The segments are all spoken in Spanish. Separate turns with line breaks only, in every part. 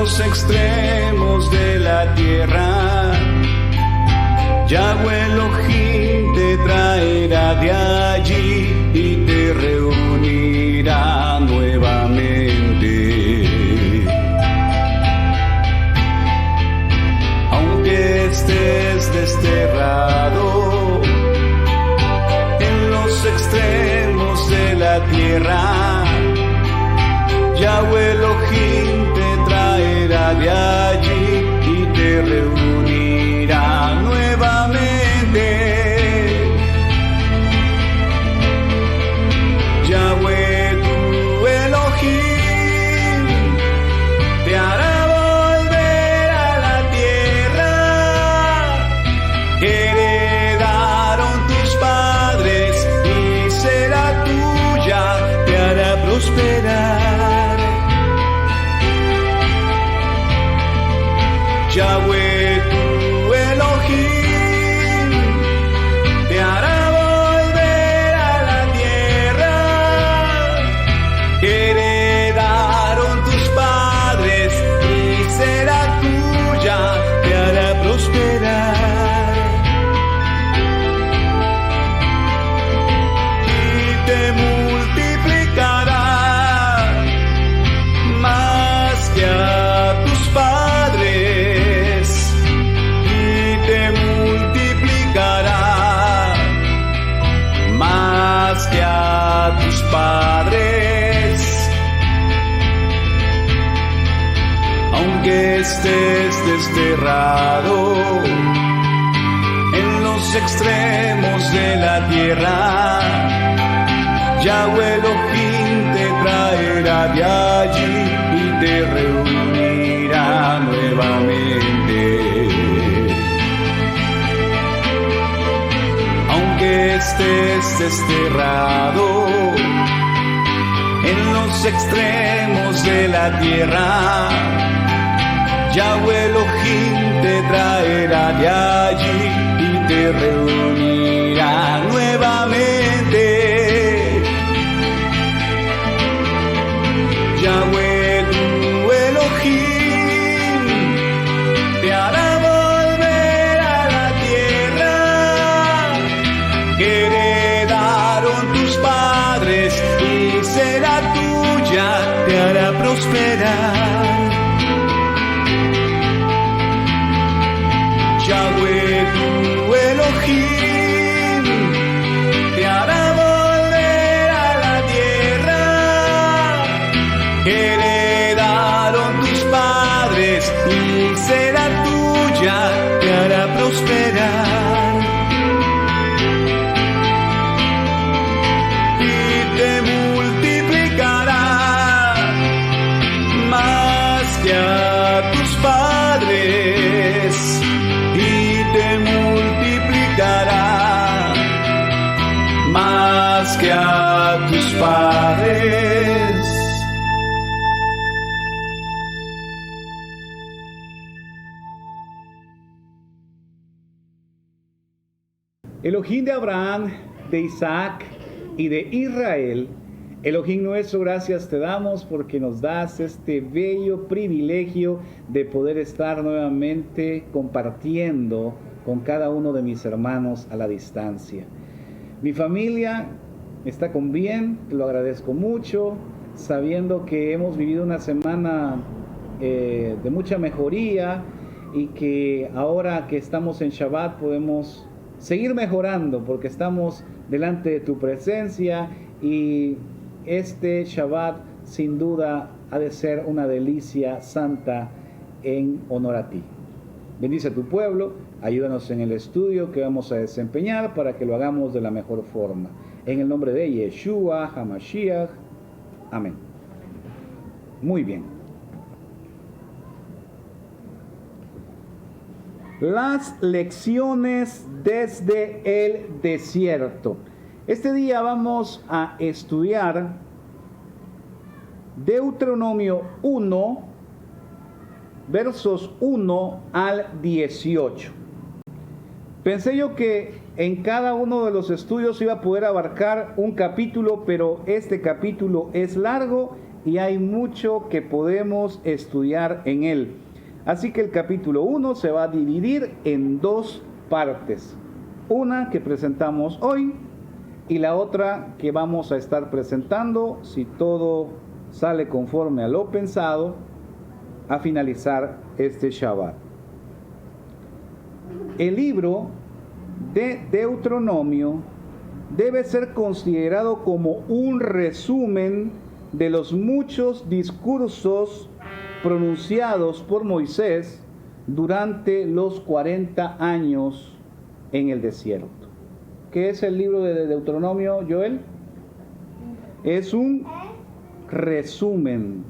los extremos de la tierra, Yahweh Elohim te traerá de allí y te reunirá nuevamente. Aunque estés desterrado en los extremos de la tierra, Yahweh Elohim te traerá de allí y te reunirá nuevamente. Yahweh tu Elohim te hará volver a la tierra que heredaron tus padres y será tuya, te hará prosperar. Yahweh tu Elohim te hará volver a la tierra que heredaron tus padres y será tuya, te hará prosperar. Y te multiplicará más que a tus padres, y te multiplicará más que a tus padres. Aunque estés desterrado en los extremos de la tierra, Yahweh Elohim te traerá de allí y te reunirá nuevamente. Aunque estés desterrado en los extremos de la tierra, Yahweh Elohim te traerá de allí y te reunirá nuevamente. Yahweh tu Elohim te hará volver a la tierra que heredaron tus padres y será tuya, te hará prosperar. Yahweh tu Elohim te hará volver a la tierra que heredaron tus padres y será tuya, te hará prosperar. Y te multiplicará más que a tus padres, y te multiplicará más que a tus padres.
Elohim de Abraham, de Isaac y de Israel, Elohim nuestro, gracias te damos porque nos das este bello privilegio de poder estar nuevamente compartiendo con cada uno de mis hermanos a la distancia. Mi familia está con bien, te lo agradezco mucho, sabiendo que hemos vivido una semana de mucha mejoría y que ahora que estamos en Shabbat podemos seguir mejorando porque estamos delante de tu presencia y este Shabbat sin duda ha de ser una delicia santa en honor a ti. Bendice a tu pueblo, ayúdanos en el estudio que vamos a desempeñar para que lo hagamos de la mejor forma. En el nombre de Yeshua HaMashiach. Amén. Muy bien. Las lecciones desde el desierto. Este día vamos a estudiar Deuteronomio 1, versos 1 al 18. Pensé yo que en cada uno de los estudios iba a poder abarcar un capítulo, pero este capítulo es largo y hay mucho que podemos estudiar en él. Así que el capítulo 1 se va a dividir en dos partes. Una que presentamos hoy y la otra que vamos a estar presentando, si todo sale conforme a lo pensado, a finalizar este Shabbat. El libro de Deuteronomio debe ser considerado como un resumen de los muchos discursos pronunciados por Moisés durante los 40 años en el desierto. ¿Qué es el libro de Deuteronomio, Joel? Es un resumen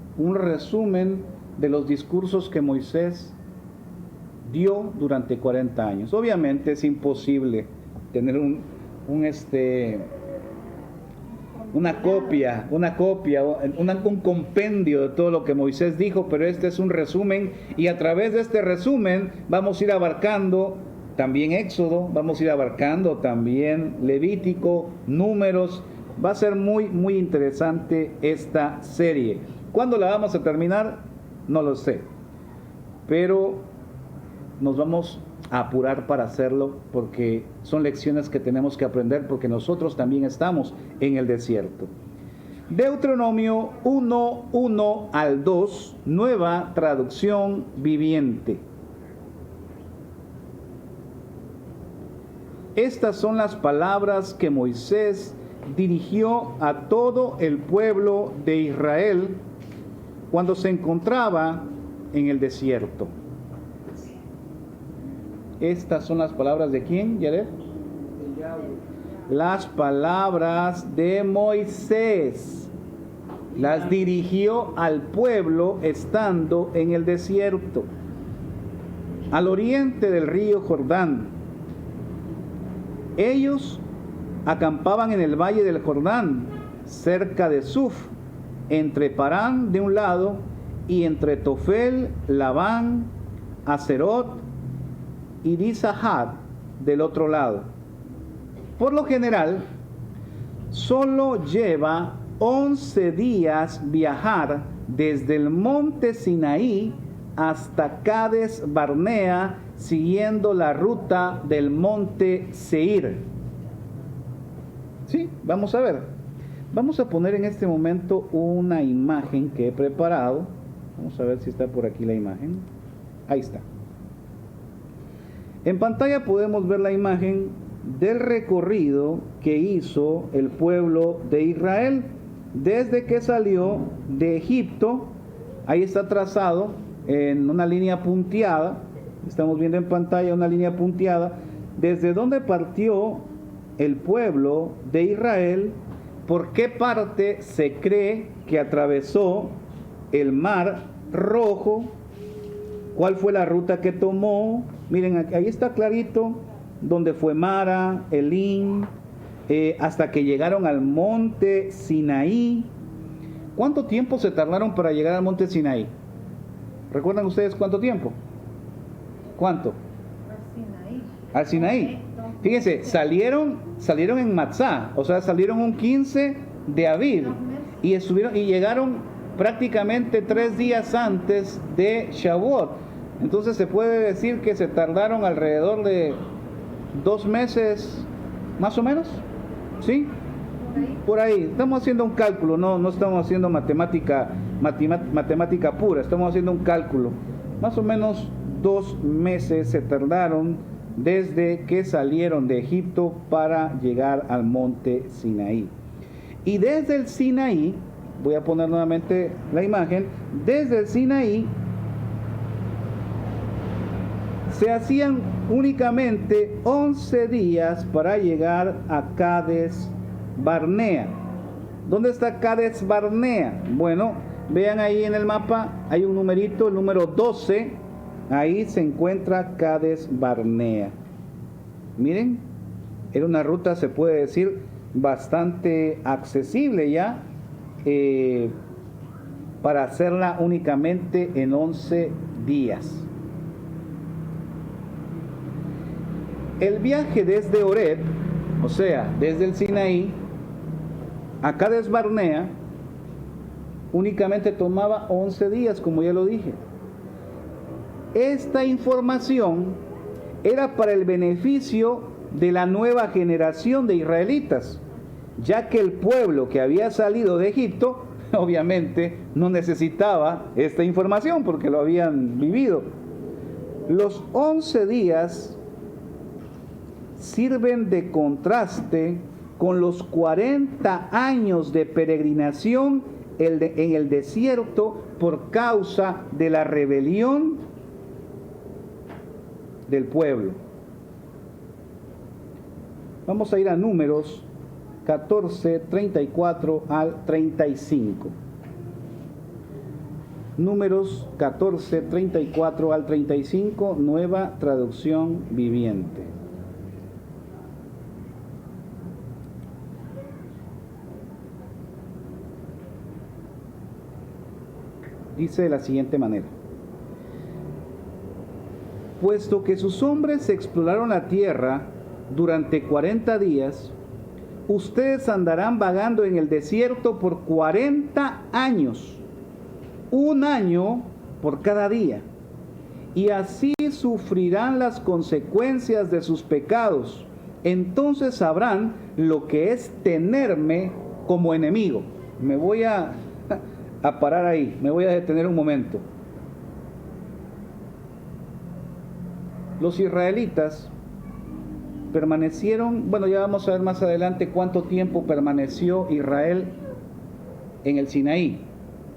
de los discursos que Moisés dio durante 40 años. Obviamente es imposible tener un compendio de todo lo que Moisés dijo, pero este es un resumen, y a través de este resumen vamos a ir abarcando también Éxodo, vamos a ir abarcando también Levítico, Números. Va a ser muy, muy interesante esta serie. ¿Cuándo la vamos a terminar? No lo sé, pero nos vamos a apurar para hacerlo, porque son lecciones que tenemos que aprender, porque nosotros también estamos en el desierto. Deuteronomio 1:1 al 2, nueva traducción viviente. Estas son las palabras que Moisés dirigió a todo el pueblo de Israel cuando se encontraba en el desierto. Estas son las palabras de ¿quién, Yared? Las palabras de Moisés. Las dirigió al pueblo estando en el desierto, al oriente del río Jordán. Ellos acampaban en el valle del Jordán, cerca de Suf, entre Parán de un lado y entre Tofel, Labán, Aserot y Dizahab del otro lado. Por lo general, solo lleva 11 días viajar desde el monte Sinaí hasta Cades Barnea, siguiendo la ruta del monte Seir. Sí, vamos a ver. Vamos a poner en este momento una imagen que he preparado. Vamos a ver si está por aquí la imagen. Ahí está. En pantalla podemos ver la imagen del recorrido que hizo el pueblo de Israel desde que salió de Egipto. Ahí está trazado en una línea punteada. Estamos viendo en pantalla una línea punteada desde donde partió el pueblo de Israel, por qué parte se cree que atravesó el Mar Rojo, cuál fue la ruta que tomó. Miren, ahí está clarito donde fue Mara, Elín, hasta que llegaron al monte Sinaí. ¿Cuánto tiempo se tardaron para llegar al monte Sinaí? ¿Recuerdan ustedes cuánto tiempo? ¿Cuánto? Al Sinaí. Fíjense, salieron en Matzah, o sea, salieron un 15 de Aviv y llegaron prácticamente 3 días antes de Shavuot. Entonces se puede decir que se tardaron alrededor de 2 meses, más o menos, ¿sí? Por ahí. Estamos haciendo un cálculo, no estamos haciendo matemática pura, estamos haciendo un cálculo. Más o menos 2 meses se tardaron desde que salieron de Egipto para llegar al monte Sinaí. Y desde el Sinaí, voy a poner nuevamente la imagen, desde el Sinaí se hacían únicamente 11 días para llegar a Cades Barnea. ¿Dónde está Cades Barnea? Bueno, vean ahí en el mapa, hay un numerito, el número 12. Ahí se encuentra Cades Barnea. Miren, era una ruta, se puede decir, bastante accesible ya, para hacerla únicamente en 11 días. El viaje desde Horeb, o sea, desde el Sinaí a Cades Barnea, únicamente tomaba 11 días, como ya lo dije. Esta información era para el beneficio de la nueva generación de israelitas, ya que el pueblo que había salido de Egipto, obviamente, no necesitaba esta información porque lo habían vivido. Los 11 días sirven de contraste con los 40 años de peregrinación en el desierto por causa de la rebelión del pueblo. Vamos a ir a Números 14, 34 al 35. Números 14, 34 al 35, nueva traducción viviente. Dice de la siguiente manera: puesto que sus hombres exploraron la tierra durante 40 días, ustedes andarán vagando en el desierto por 40 años, un año por cada día, y así sufrirán las consecuencias de sus pecados. Entonces sabrán lo que es tenerme como enemigo. Me voy a parar ahí, me voy a detener un momento. Los israelitas permanecieron, bueno, ya vamos a ver más adelante cuánto tiempo permaneció Israel en el Sinaí,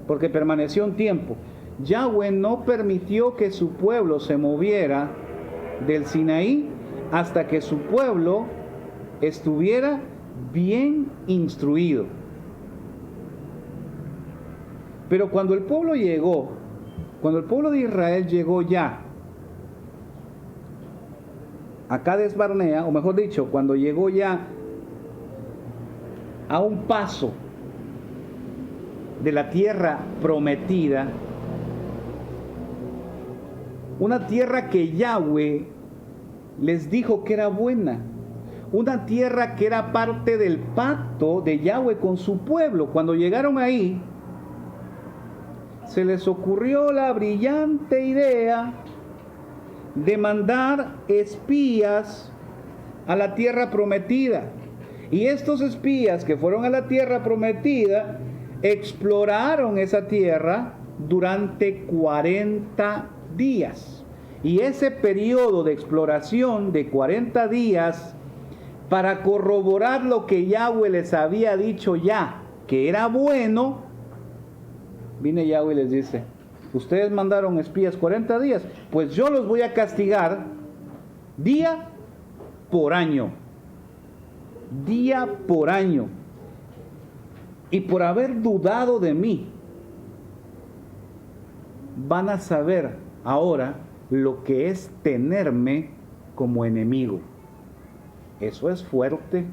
porque permaneció un tiempo. Yahweh no permitió que su pueblo se moviera del Sinaí hasta que su pueblo estuviera bien instruido. Pero cuando el pueblo de Israel llegó ya a Cades Barnea, o mejor dicho, cuando llegó ya a un paso de la tierra prometida, una tierra que Yahweh les dijo que era buena, una tierra que era parte del pacto de Yahweh con su pueblo. Cuando llegaron ahí, se les ocurrió la brillante idea de mandar espías a la tierra prometida. Y estos espías que fueron a la tierra prometida exploraron esa tierra durante 40 días. Y ese periodo de exploración de 40 días, para corroborar lo que Yahweh les había dicho ya, que era bueno, viene Yahweh y les dice: ustedes mandaron espías 40 días, pues yo los voy a castigar día por año. Día por año. Y por haber dudado de mí, van a saber ahora lo que es tenerme como enemigo. Eso es fuerte,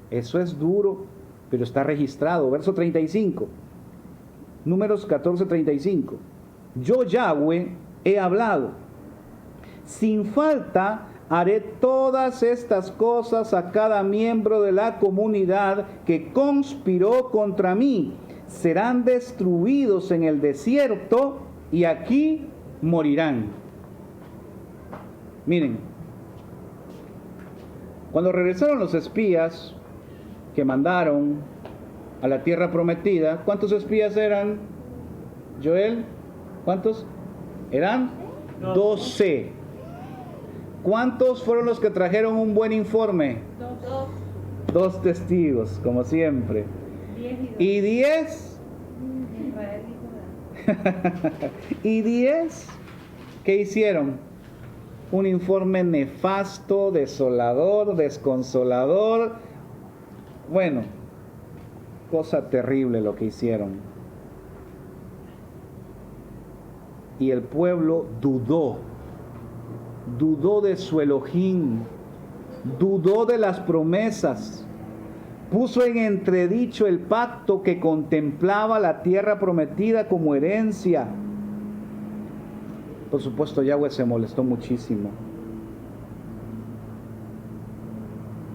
eso es duro, pero está registrado. Verso 35. Números 14, 35. Yo, Yahweh, he hablado. Sin falta haré todas estas cosas a cada miembro de la comunidad que conspiró contra mí. Serán destruidos en el desierto y aquí morirán. Miren, cuando regresaron los espías que mandaron a la tierra prometida, ¿cuántos espías eran, Joel? ¿Cuántos? Eran 12. ¿Cuántos fueron los que trajeron un buen informe? 2 testigos, como siempre. 10 y 10, ¿qué hicieron? Un informe nefasto, desolador, desconsolador. Bueno, cosa terrible lo que hicieron. Y el pueblo dudó de su Elohim, dudó de las promesas, puso en entredicho el pacto que contemplaba la tierra prometida como herencia. Por supuesto, Yahweh se molestó muchísimo.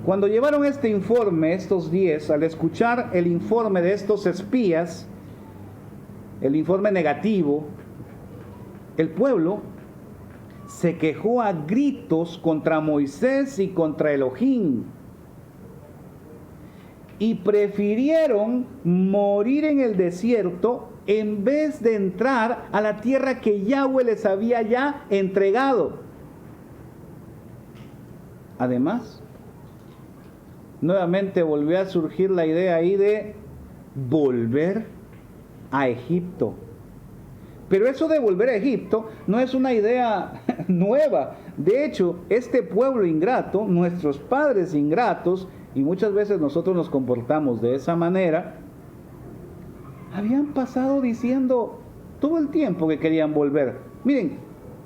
Cuando llevaron este informe, estos 10, al escuchar el informe de estos espías, el informe negativo, el pueblo se quejó a gritos contra Moisés y contra Elohim. Y prefirieron morir en el desierto en vez de entrar a la tierra que Yahweh les había ya entregado. Además, nuevamente volvió a surgir la idea ahí de volver a Egipto. Pero eso de volver a Egipto no es una idea nueva. De hecho, este pueblo ingrato, nuestros padres ingratos, y muchas veces nosotros nos comportamos de esa manera, habían pasado diciendo todo el tiempo que querían volver. Miren,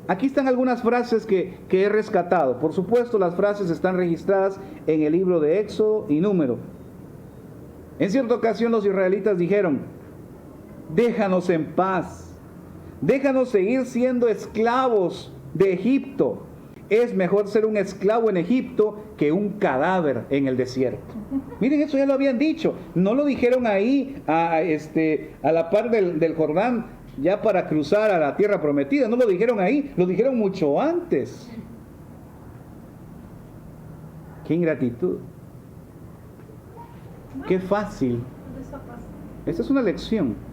aquí están algunas frases que he rescatado. Por supuesto, las frases están registradas en el libro de Éxodo y Número. En cierta ocasión los israelitas dijeron: déjanos en paz. Déjanos seguir siendo esclavos de Egipto. Es mejor ser un esclavo en Egipto que un cadáver en el desierto. Miren, eso ya lo habían dicho. No lo dijeron ahí a la par del Jordán, ya para cruzar a la tierra prometida. No lo dijeron ahí, lo dijeron mucho antes. ¡Qué ingratitud! ¡Qué fácil! Esta es una lección.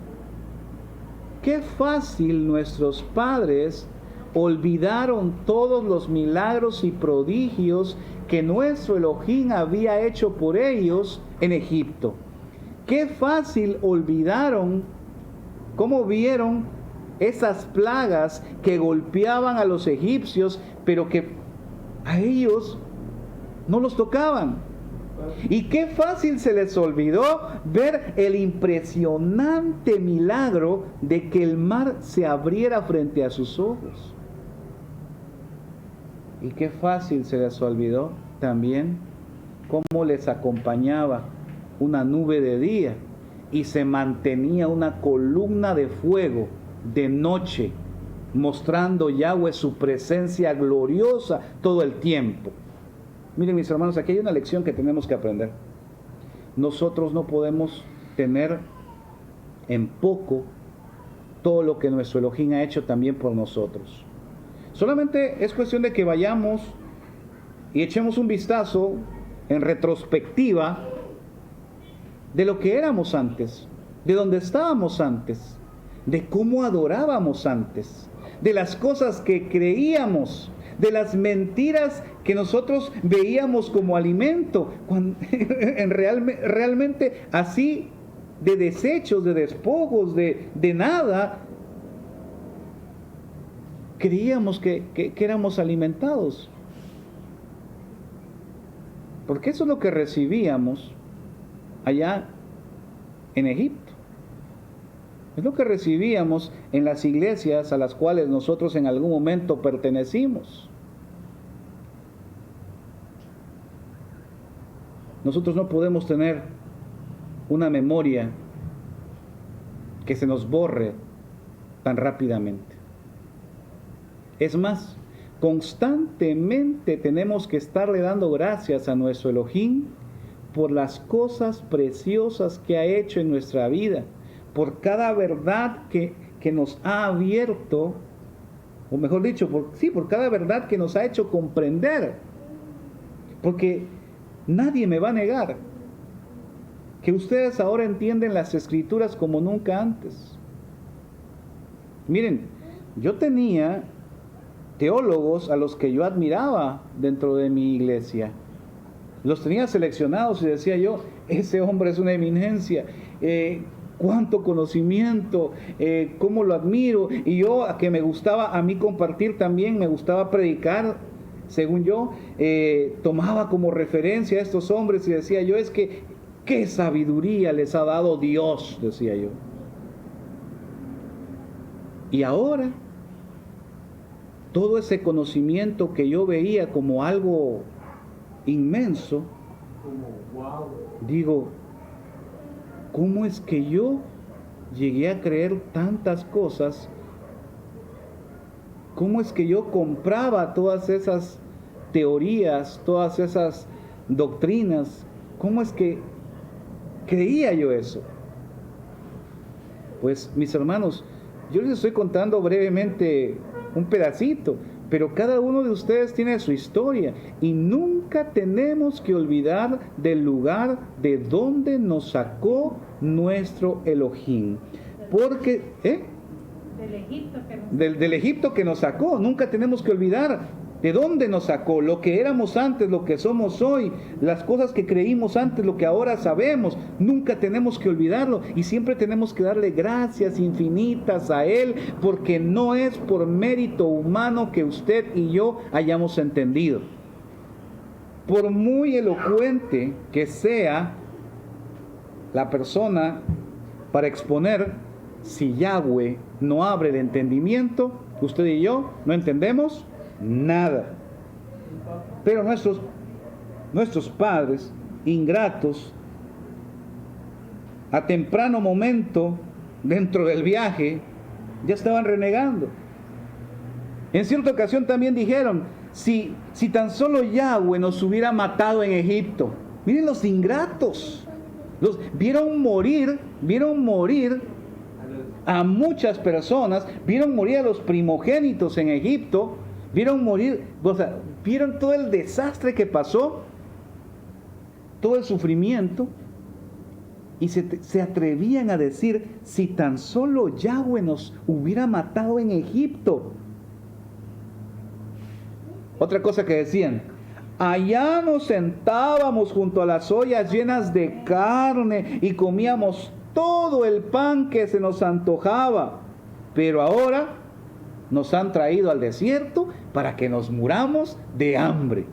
Qué fácil nuestros padres olvidaron todos los milagros y prodigios que nuestro Elohim había hecho por ellos en Egipto. Qué fácil olvidaron cómo vieron esas plagas que golpeaban a los egipcios, pero que a ellos no los tocaban. Y qué fácil se les olvidó ver el impresionante milagro de que el mar se abriera frente a sus ojos. Y qué fácil se les olvidó también cómo les acompañaba una nube de día y se mantenía una columna de fuego de noche, mostrando Yahweh su presencia gloriosa todo el tiempo. Miren, mis hermanos, aquí hay una lección que tenemos que aprender. Nosotros no podemos tener en poco todo lo que nuestro Elohim ha hecho también por nosotros. Solamente es cuestión de que vayamos y echemos un vistazo en retrospectiva de lo que éramos antes, de donde estábamos antes, de cómo adorábamos antes, de las cosas que creíamos, de las mentiras que nosotros veíamos como alimento, cuando, realmente así, de desechos, de despojos, de nada, creíamos que éramos alimentados. Porque eso es lo que recibíamos allá en Egipto. Es lo que recibíamos en las iglesias a las cuales nosotros en algún momento pertenecimos. Nosotros no podemos tener una memoria que se nos borre tan rápidamente. Es más, constantemente tenemos que estarle dando gracias a nuestro Elohim por las cosas preciosas que ha hecho en nuestra vida, por cada verdad que nos ha abierto, o mejor dicho, por cada verdad que nos ha hecho comprender. Porque nadie me va a negar que ustedes ahora entienden las Escrituras como nunca antes. Miren, yo tenía teólogos a los que yo admiraba dentro de mi iglesia. Los tenía seleccionados y decía yo, ese hombre es una eminencia. Cuánto conocimiento, cómo lo admiro. Y yo, que me gustaba a mí compartir también, me gustaba predicar, según yo, tomaba como referencia a estos hombres y decía yo, es que qué sabiduría les ha dado Dios, decía yo. Y ahora, todo ese conocimiento que yo veía como algo inmenso, digo, ¿cómo es que yo llegué a creer tantas cosas? ¿Cómo es que yo compraba todas esas teorías, todas esas doctrinas? ¿Cómo es que creía yo eso? Pues mis hermanos, yo les estoy contando brevemente un pedacito, pero cada uno de ustedes tiene su historia y nunca tenemos que olvidar del lugar de donde nos sacó nuestro Elohim. Porque, del Egipto que nos sacó, nunca tenemos que olvidar de dónde nos sacó, lo que éramos antes, lo que somos hoy, las cosas que creímos antes, lo que ahora sabemos, nunca tenemos que olvidarlo y siempre tenemos que darle gracias infinitas a Él, porque no es por mérito humano que usted y yo hayamos entendido. Por muy elocuente que sea la persona para exponer, si Yahweh no abre el entendimiento, usted y yo no entendemos nada. Pero nuestros padres ingratos, a temprano momento dentro del viaje, ya estaban renegando. En cierta ocasión también dijeron, si tan solo Yahweh nos hubiera matado en Egipto. Miren los ingratos, los vieron morir a muchas personas, vieron morir a los primogénitos en Egipto, vieron morir, o sea, vieron todo el desastre que pasó, todo el sufrimiento, y se atrevían a decir, si tan solo Yahweh nos hubiera matado en Egipto. Otra cosa que decían, allá nos sentábamos junto a las ollas llenas de carne y comíamos todo el pan que se nos antojaba, pero ahora nos han traído al desierto para que nos muramos de hambre.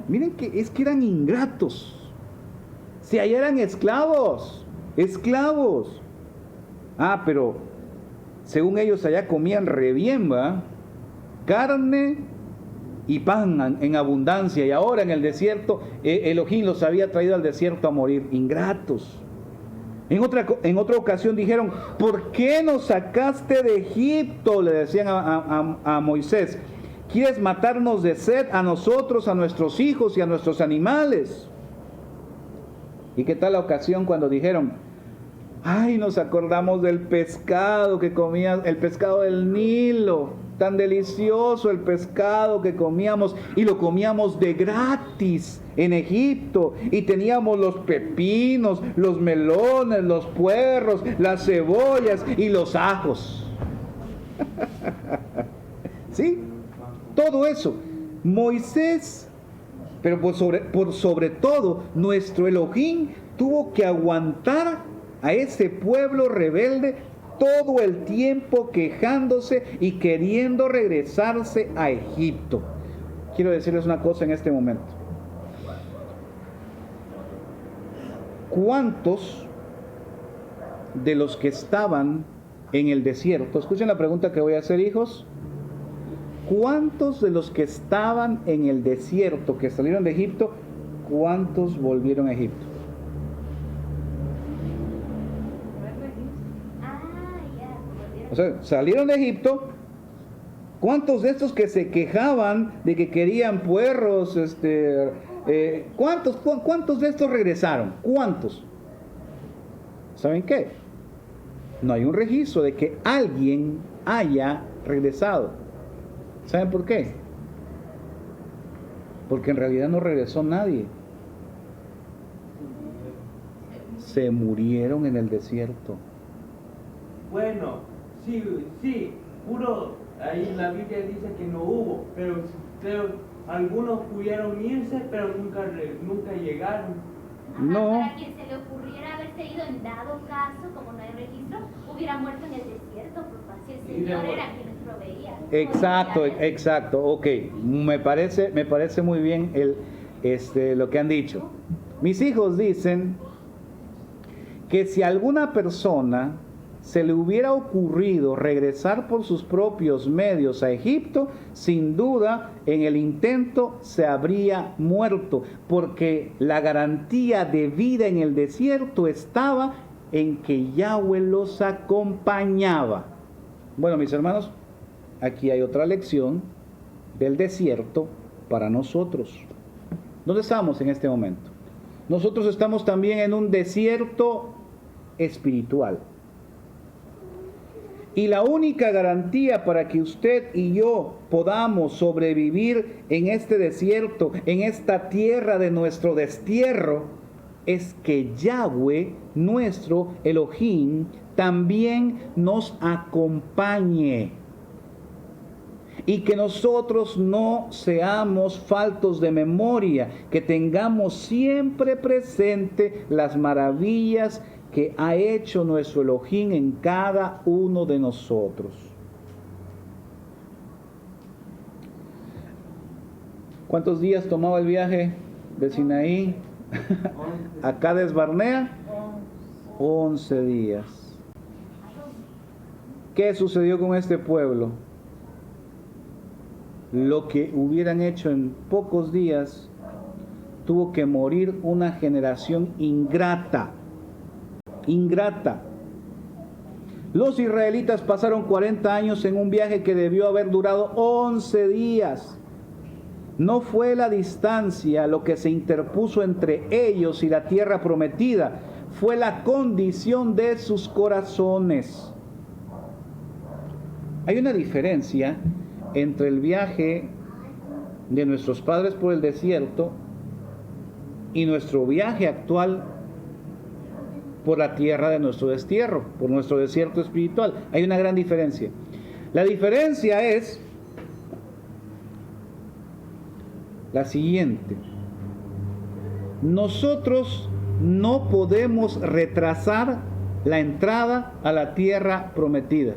Miren que es que eran ingratos. Si allá eran esclavos. Pero según ellos allá comían re bien, ¿va? Carne y pan en abundancia, y ahora en el desierto Elohim los había traído al desierto a morir. Ingratos. En otra ocasión dijeron, ¿por qué nos sacaste de Egipto? Le decían a Moisés, ¿quieres matarnos de sed a nosotros, a nuestros hijos y a nuestros animales? ¿Y qué tal la ocasión cuando dijeron, ay, nos acordamos del pescado que comían, el pescado del Nilo, tan delicioso el pescado que comíamos, y lo comíamos de gratis en Egipto, y teníamos los pepinos, los melones, los puerros, las cebollas y los ajos? ¿Sí? Todo eso. Moisés, pero por sobre todo, nuestro Elohim tuvo que aguantar a ese pueblo rebelde todo el tiempo quejándose y queriendo regresarse a Egipto. Quiero decirles una cosa en este momento. ¿Cuántos de los que estaban en el desierto, escuchen la pregunta que voy a hacer, hijos, ¿cuántos de los que estaban en el desierto, que salieron de Egipto, cuántos volvieron a Egipto? O sea, salieron de Egipto. ¿Cuántos de estos que se quejaban de que querían puerros, ¿cuántos de estos regresaron? ¿Cuántos? ¿Saben qué? No hay un registro de que alguien haya regresado. ¿Saben por qué? Porque en realidad no regresó nadie. Se murieron en el desierto.
Bueno, sí, puro, ahí la Biblia dice que no hubo, pero algunos pudieron irse, pero nunca llegaron.
Ajá,
No.
Para quien se le ocurriera haberse ido en dado caso, como no hay registro, hubiera muerto en el desierto, porque así el Señor era quien les proveía.
Exacto, ok. Me parece muy bien lo que han dicho. Mis hijos dicen que si a alguna persona se le hubiera ocurrido regresar por sus propios medios a Egipto, sin duda en el intento se habría muerto, porque la garantía de vida en el desierto estaba en que Yahweh los acompañaba. Bueno, mis hermanos, aquí hay otra lección del desierto para nosotros. ¿Dónde estamos en este momento? Nosotros estamos también en un desierto espiritual. Y la única garantía para que usted y yo podamos sobrevivir en este desierto, en esta tierra de nuestro destierro, es que Yahweh, nuestro Elohim, también nos acompañe. Y que nosotros no seamos faltos de memoria, que tengamos siempre presente las maravillas que ha hecho nuestro Elohim en cada uno de nosotros. ¿Cuántos días tomaba el viaje de Sinaí a Cades Barnea? 11 días. ¿Qué sucedió con este pueblo? Lo que hubieran hecho en pocos días, tuvo que morir una generación ingrata. Los israelitas pasaron 40 años en un viaje que debió haber durado 11 días. No fue la distancia lo que se interpuso entre ellos y la tierra prometida, fue la condición de sus corazones. Hay una diferencia entre el viaje de nuestros padres por el desierto y nuestro viaje actual por la tierra de nuestro destierro, por nuestro desierto espiritual. Hay una gran diferencia. La diferencia es la siguiente: nosotros no podemos retrasar la entrada a la tierra prometida,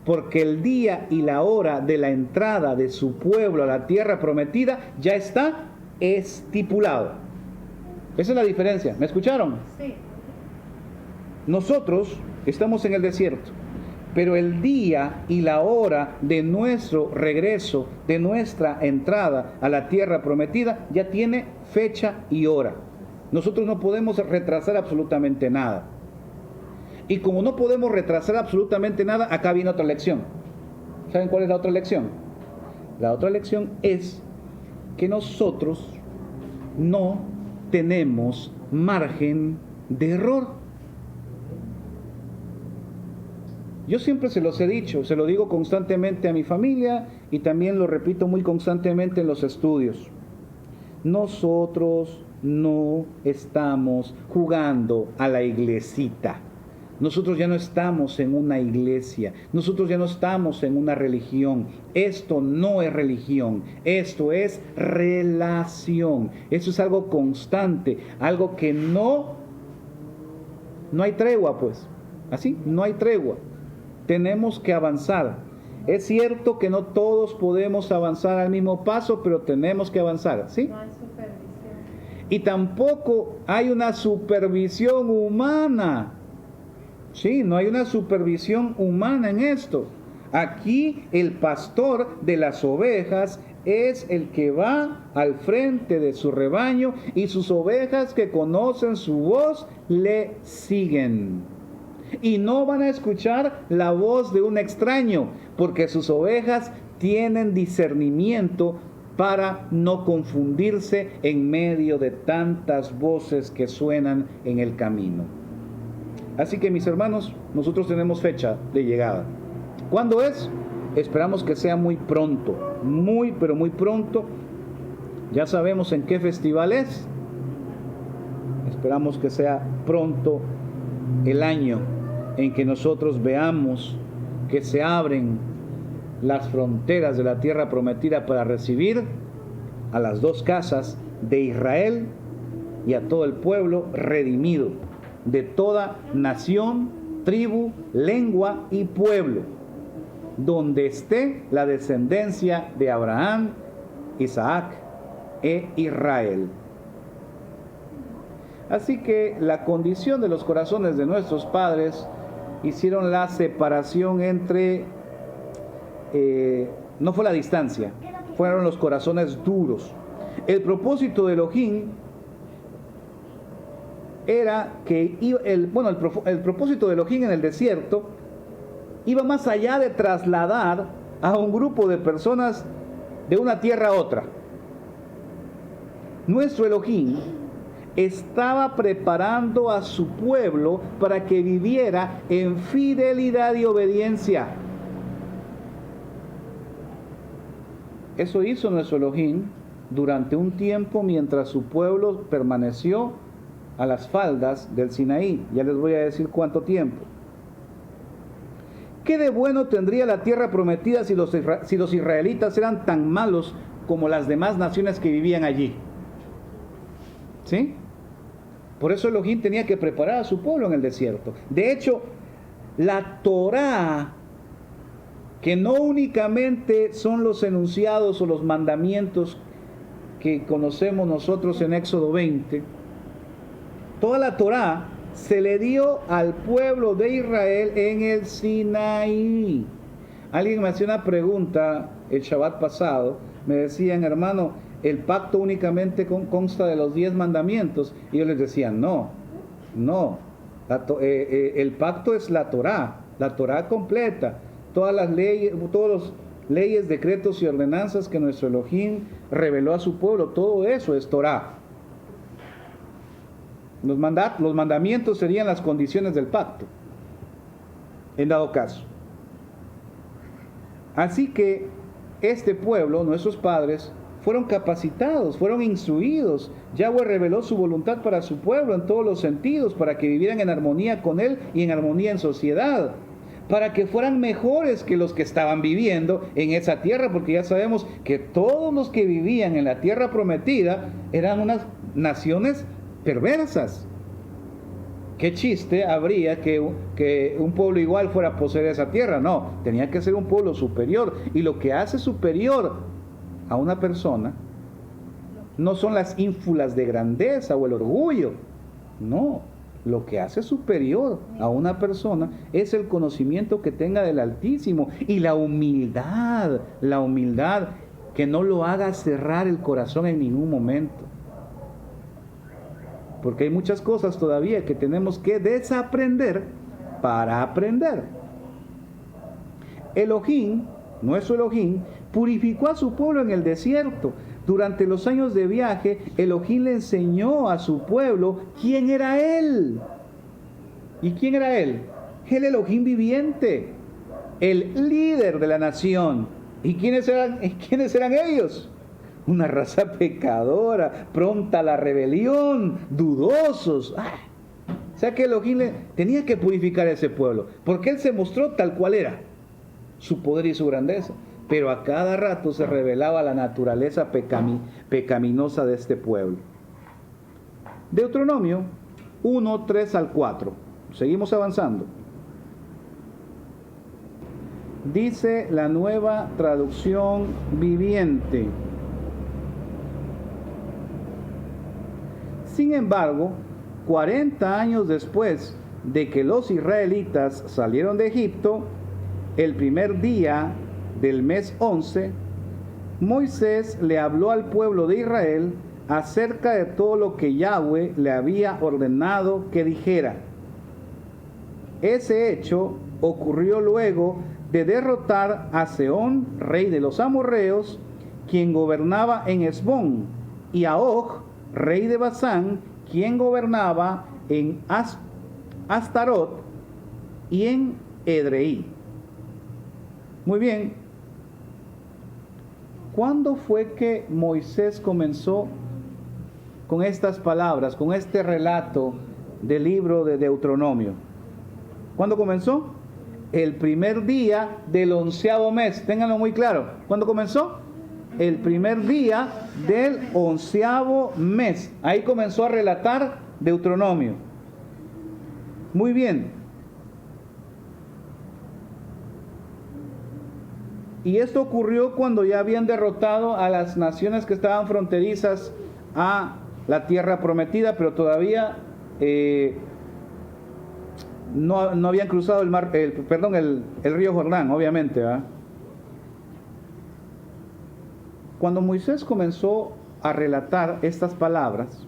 porque el día y la hora de la entrada de su pueblo a la tierra prometida ya está estipulado. Esa es la diferencia. ¿Me escucharon?
Sí.
Nosotros estamos en el desierto, pero el día y la hora de nuestro regreso, de nuestra entrada a la tierra prometida, ya tiene fecha y hora. Nosotros no podemos retrasar absolutamente nada. Y como no podemos retrasar absolutamente nada, acá viene otra lección. ¿Saben cuál es la otra lección? La otra lección es que nosotros no tenemos margen de error. Yo siempre se los he dicho, se lo digo constantemente a mi familia y también lo repito muy constantemente en los estudios. Nosotros no estamos jugando a la iglesita. Nosotros ya no estamos en una iglesia. Nosotros ya no estamos en una religión. Esto no es religión. Esto es relación. Eso es algo constante. Algo que no hay tregua, pues. Así, no hay tregua. Tenemos que avanzar. Es cierto que no todos podemos avanzar al mismo paso, pero tenemos que avanzar, ¿sí?
No hay supervisión.
Y tampoco hay una supervisión humana. Sí, no hay una supervisión humana en esto. Aquí el pastor de las ovejas es el que va al frente de su rebaño y sus ovejas que conocen su voz le siguen. Y no van a escuchar la voz de un extraño, porque sus ovejas tienen discernimiento para no confundirse en medio de tantas voces que suenan en el camino. Así que, mis hermanos, nosotros tenemos fecha de llegada. ¿Cuándo es? Esperamos que sea muy pronto, pero muy pronto. Ya sabemos en qué festival es. Esperamos que sea pronto el año en que nosotros veamos que se abren las fronteras de la tierra prometida para recibir a las dos casas de Israel y a todo el pueblo redimido de toda nación, tribu, lengua y pueblo, donde esté la descendencia de Abraham, Isaac e Israel. Así que la condición de los corazones de nuestros padres hicieron la separación entre, no fue la distancia, fueron los corazones duros. El propósito de Elohim era que, el propósito de Elohim en el desierto iba más allá de trasladar a un grupo de personas de una tierra a otra. Nuestro Elohim estaba preparando a su pueblo para que viviera en fidelidad y obediencia. Eso hizo nuestro Elohim durante un tiempo mientras su pueblo permaneció a las faldas del Sinaí. Ya les voy a decir cuánto tiempo. ¿Qué de bueno tendría la tierra prometida si los israelitas eran tan malos como las demás naciones que vivían allí? ¿Sí? Por eso Elohim tenía que preparar a su pueblo en el desierto. De hecho, la Torá, que no únicamente son los enunciados o los mandamientos que conocemos nosotros en Éxodo 20, toda la Torá se le dio al pueblo de Israel en el Sinaí. Alguien me hacía una pregunta el Shabbat pasado, me decían, hermano, el pacto únicamente consta de los 10 mandamientos, y yo les decía, no, el pacto es la Torá completa, todas las leyes, leyes, decretos y ordenanzas que nuestro Elohim reveló a su pueblo, todo eso es Torá. Los mandamientos serían las condiciones del pacto, en dado caso. Así que este pueblo, nuestros padres, fueron capacitados, fueron instruidos. Yahweh reveló su voluntad para su pueblo en todos los sentidos, para que vivieran en armonía con Él y en armonía en sociedad, para que fueran mejores que los que estaban viviendo en esa tierra, porque ya sabemos que todos los que vivían en la tierra prometida eran unas naciones perversas. ¿Qué chiste habría que un pueblo igual fuera a poseer esa tierra? No, tenía que ser un pueblo superior. Y lo que hace superior a una persona no son las ínfulas de grandeza o el orgullo. No, lo que hace superior a una persona es el conocimiento que tenga del Altísimo y la humildad que no lo haga cerrar el corazón en ningún momento. Porque hay muchas cosas todavía que tenemos que desaprender para aprender. Elohim, nuestro Elohim, purificó a su pueblo en el desierto. Durante los años de viaje, Elohim le enseñó a su pueblo quién era Él. ¿Y quién era Él? El Elohim viviente, el líder de la nación. ¿Y quiénes eran ellos? Una raza pecadora, pronta a la rebelión, dudosos. O sea que Elohim tenía que purificar a ese pueblo, porque Él se mostró tal cual era, su poder y su grandeza. Pero a cada rato se revelaba la naturaleza pecaminosa de este pueblo. Deuteronomio 1, 3 al 4. Seguimos avanzando. Dice la Nueva Traducción Viviente: sin embargo, 40 años después de que los israelitas salieron de Egipto, el primer día del mes 11, Moisés le habló al pueblo de Israel acerca de todo lo que Yahweh le había ordenado que dijera. Ese hecho ocurrió luego de derrotar a Sehón, rey de los amorreos, quien gobernaba en Hesbón, y a Og, rey de Basán, quien gobernaba en Astarot y en Edrei. Muy bien. ¿Cuándo fue que Moisés comenzó con estas palabras, con este relato del libro de Deuteronomio? ¿Cuándo comenzó? El primer día del 11º mes. Ténganlo muy claro. ¿Cuándo comenzó? El primer día del 11º mes. Ahí comenzó a relatar Deuteronomio. Muy bien. Y esto ocurrió cuando ya habían derrotado a las naciones que estaban fronterizas a la tierra prometida, pero todavía no habían cruzado el río Jordán, obviamente, ¿verdad? Cuando Moisés comenzó a relatar estas palabras,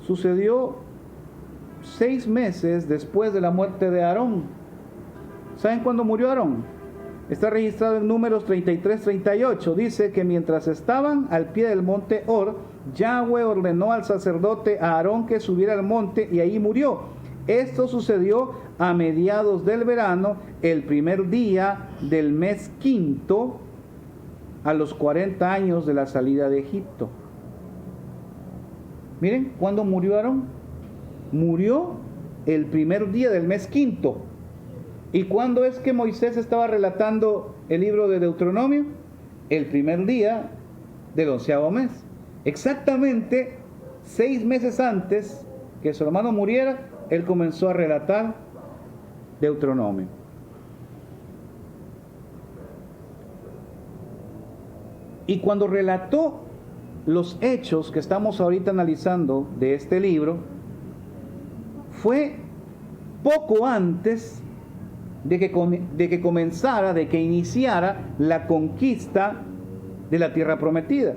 sucedió 6 meses después de la muerte de Aarón. ¿Saben cuándo murió Aarón? Está registrado en Números 33-38. Dice que mientras estaban al pie del monte Hor, Yahweh ordenó al sacerdote Aarón que subiera al monte y ahí murió. Esto sucedió a mediados del verano, el primer día del mes quinto, a los 40 años de la salida de Egipto. Miren, ¿cuándo murió Aarón? Murió el primer día del mes quinto. ¿Y cuándo es que Moisés estaba relatando el libro de Deuteronomio? El primer día del 11º mes. Exactamente 6 meses antes que su hermano muriera, él comenzó a relatar Deuteronomio. Y cuando relató los hechos que estamos ahorita analizando de este libro, fue poco antes de que iniciara la conquista de la tierra prometida.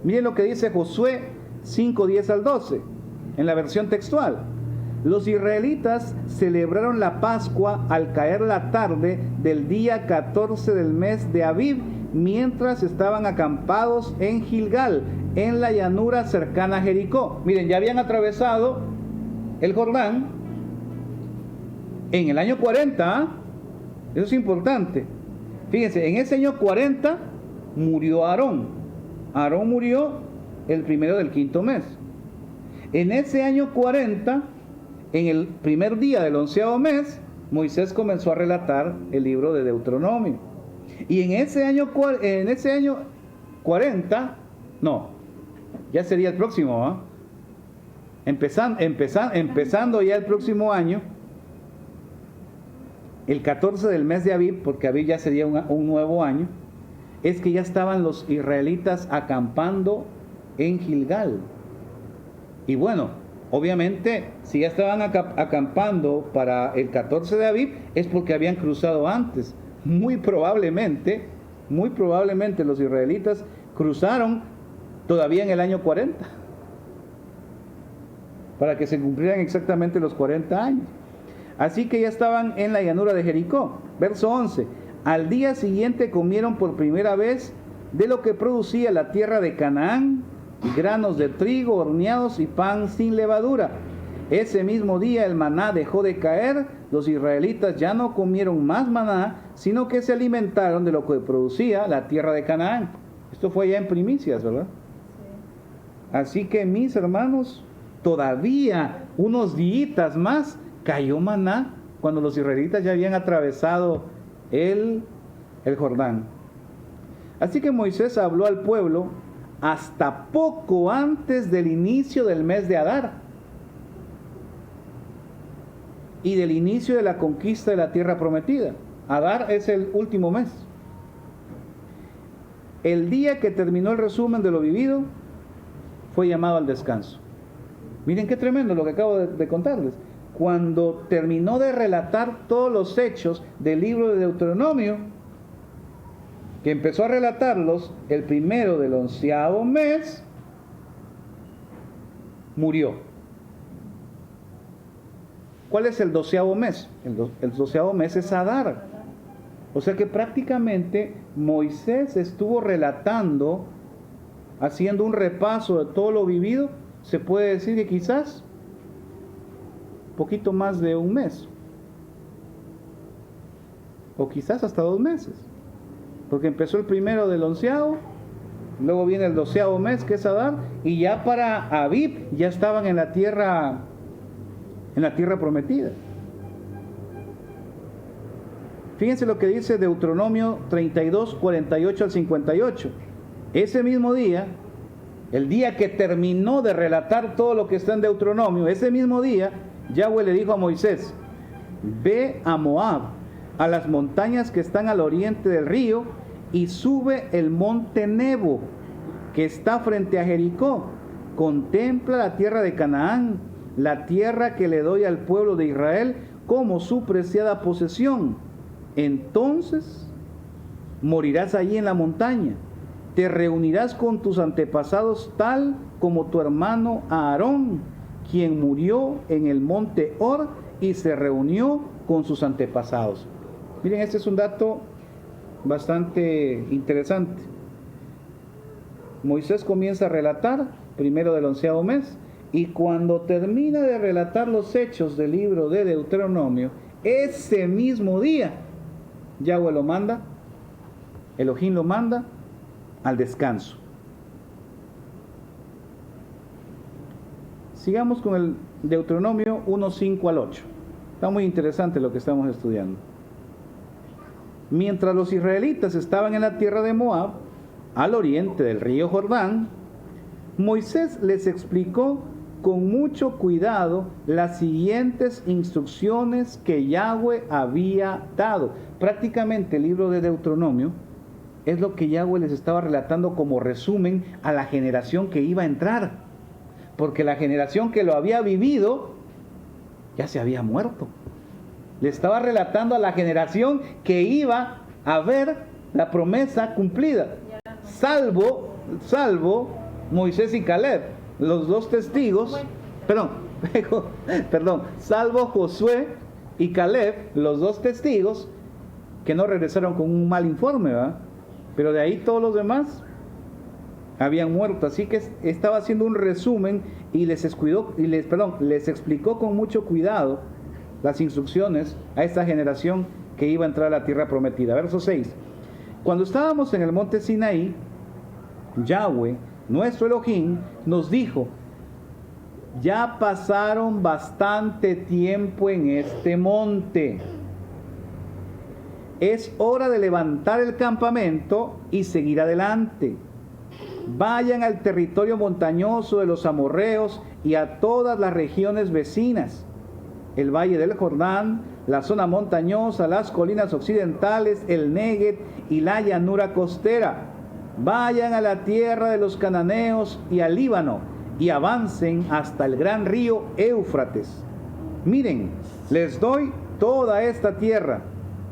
Miren lo que dice Josué 5:10 al 12, en la versión textual. Los israelitas celebraron la Pascua al caer la tarde del día 14 del mes de Abib, mientras estaban acampados en Gilgal, en la llanura cercana a Jericó. Miren, ya habían atravesado el Jordán en el año 40, eso es importante. Fíjense, en ese año 40 murió Aarón. Aarón murió el primero del quinto mes. En ese año 40, en el primer día del 11º mes, Moisés comenzó a relatar el libro de Deuteronomio. Y en ese año 40, no, ya sería el próximo, ¿eh? Empezando ya el próximo año, el 14 del mes de Abib, porque Abib ya sería un nuevo año, es que ya estaban los israelitas acampando en Gilgal. Y bueno, obviamente, si ya estaban acampando para el 14 de Abib, es porque habían cruzado antes. Muy probablemente los israelitas cruzaron todavía en el año 40, para que se cumplieran exactamente los 40 años. Así que ya estaban en la llanura de Jericó. Verso 11. Al día siguiente comieron por primera vez de lo que producía la tierra de Canaán, granos de trigo horneados y pan sin levadura. Ese mismo día el maná dejó de caer. Los israelitas ya no comieron más maná, sino que se alimentaron de lo que producía la tierra de Canaán. Esto fue ya en primicias, ¿verdad? Sí. Así que, mis hermanos, todavía unos días más cayó maná cuando los israelitas ya habían atravesado el Jordán. Así que Moisés habló al pueblo hasta poco antes del inicio del mes de Adar y del inicio de la conquista de la tierra prometida. Adar es el último mes. El día que terminó el resumen de lo vivido fue llamado al descanso. Miren qué tremendo lo que acabo de contarles. Cuando terminó de relatar todos los hechos del libro de Deuteronomio, que empezó a relatarlos el primero del 11º mes, murió. ¿Cuál es el 12º mes? El 12º mes es Adar. O sea que prácticamente Moisés estuvo relatando, haciendo un repaso de todo lo vivido, se puede decir que quizás poquito más de un mes, o quizás hasta 2 meses, porque empezó el primero del 11º, luego viene el 12º mes que es Adar, y ya para Abib ya estaban en la tierra prometida. Fíjense lo que dice Deuteronomio 32, 48 al 58. Ese mismo día, el día que terminó de relatar todo lo que está en Deuteronomio, ese mismo día, Yahweh le dijo a Moisés: ve a Moab, a las montañas que están al oriente del río, y sube el monte Nebo, que está frente a Jericó. Contempla la tierra de Canaán, la tierra que le doy al pueblo de Israel como su preciada posesión. Entonces morirás allí en la montaña. Te reunirás con tus antepasados tal como tu hermano Aarón, quien murió en el monte Hor y se reunió con sus antepasados. Miren, este es un dato bastante interesante. Moisés comienza a relatar, primero del 11º mes, y cuando termina de relatar los hechos del libro de Deuteronomio, ese mismo día, Yahweh lo manda, Elohim lo manda al descanso. Sigamos con el Deuteronomio 1:5 al 8. Está muy interesante lo que estamos estudiando. Mientras los israelitas estaban en la tierra de Moab, al oriente del río Jordán, Moisés les explicó con mucho cuidado las siguientes instrucciones que Yahweh había dado. Prácticamente el libro de Deuteronomio es lo que Yahweh les estaba relatando como resumen a la generación que iba a entrar, porque la generación que lo había vivido ya se había muerto. Le estaba relatando a la generación que iba a ver la promesa cumplida, salvo Moisés y Caleb, los dos testigos, salvo Josué y Caleb, los dos testigos que no regresaron con un mal informe, ¿verdad? Pero de ahí todos los demás habían muerto. Así que estaba haciendo un resumen y les explicó con mucho cuidado las instrucciones a esta generación que iba a entrar a la tierra prometida. Verso 6. Cuando estábamos en el monte Sinaí, Yahweh, nuestro Elohim, nos dijo: ya pasaron bastante tiempo en este monte. Es hora de levantar el campamento y seguir adelante. Vayan al territorio montañoso de los amorreos y a todas las regiones vecinas, el valle del Jordán, la zona montañosa, las colinas occidentales, el Negev y la llanura costera. Vayan a la tierra de los cananeos y al Líbano y avancen hasta el gran río Éufrates. Miren, les doy toda esta tierra.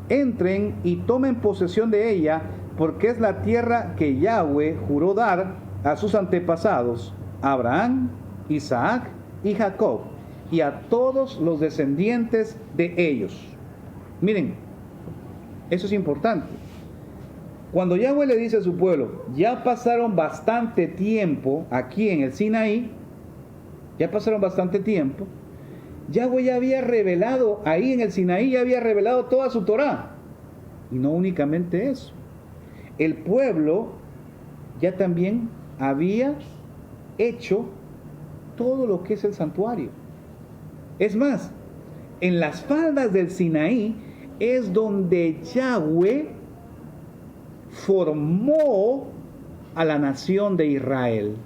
Entren y tomen posesión de ella, porque es la tierra que Yahweh juró dar a sus antepasados, Abraham, Isaac y Jacob, y a todos los descendientes de ellos. Miren, eso es importante. Cuando Yahweh le dice a su pueblo, ya pasaron bastante tiempo aquí en el Sinaí, ya pasaron bastante tiempo, Yahweh ya había revelado, ahí en el Sinaí ya había revelado toda su Torá. Y no únicamente eso. El pueblo ya también había hecho todo lo que es el santuario. Es más, en las faldas del Sinaí es donde Yahweh formó a la nación de Israel.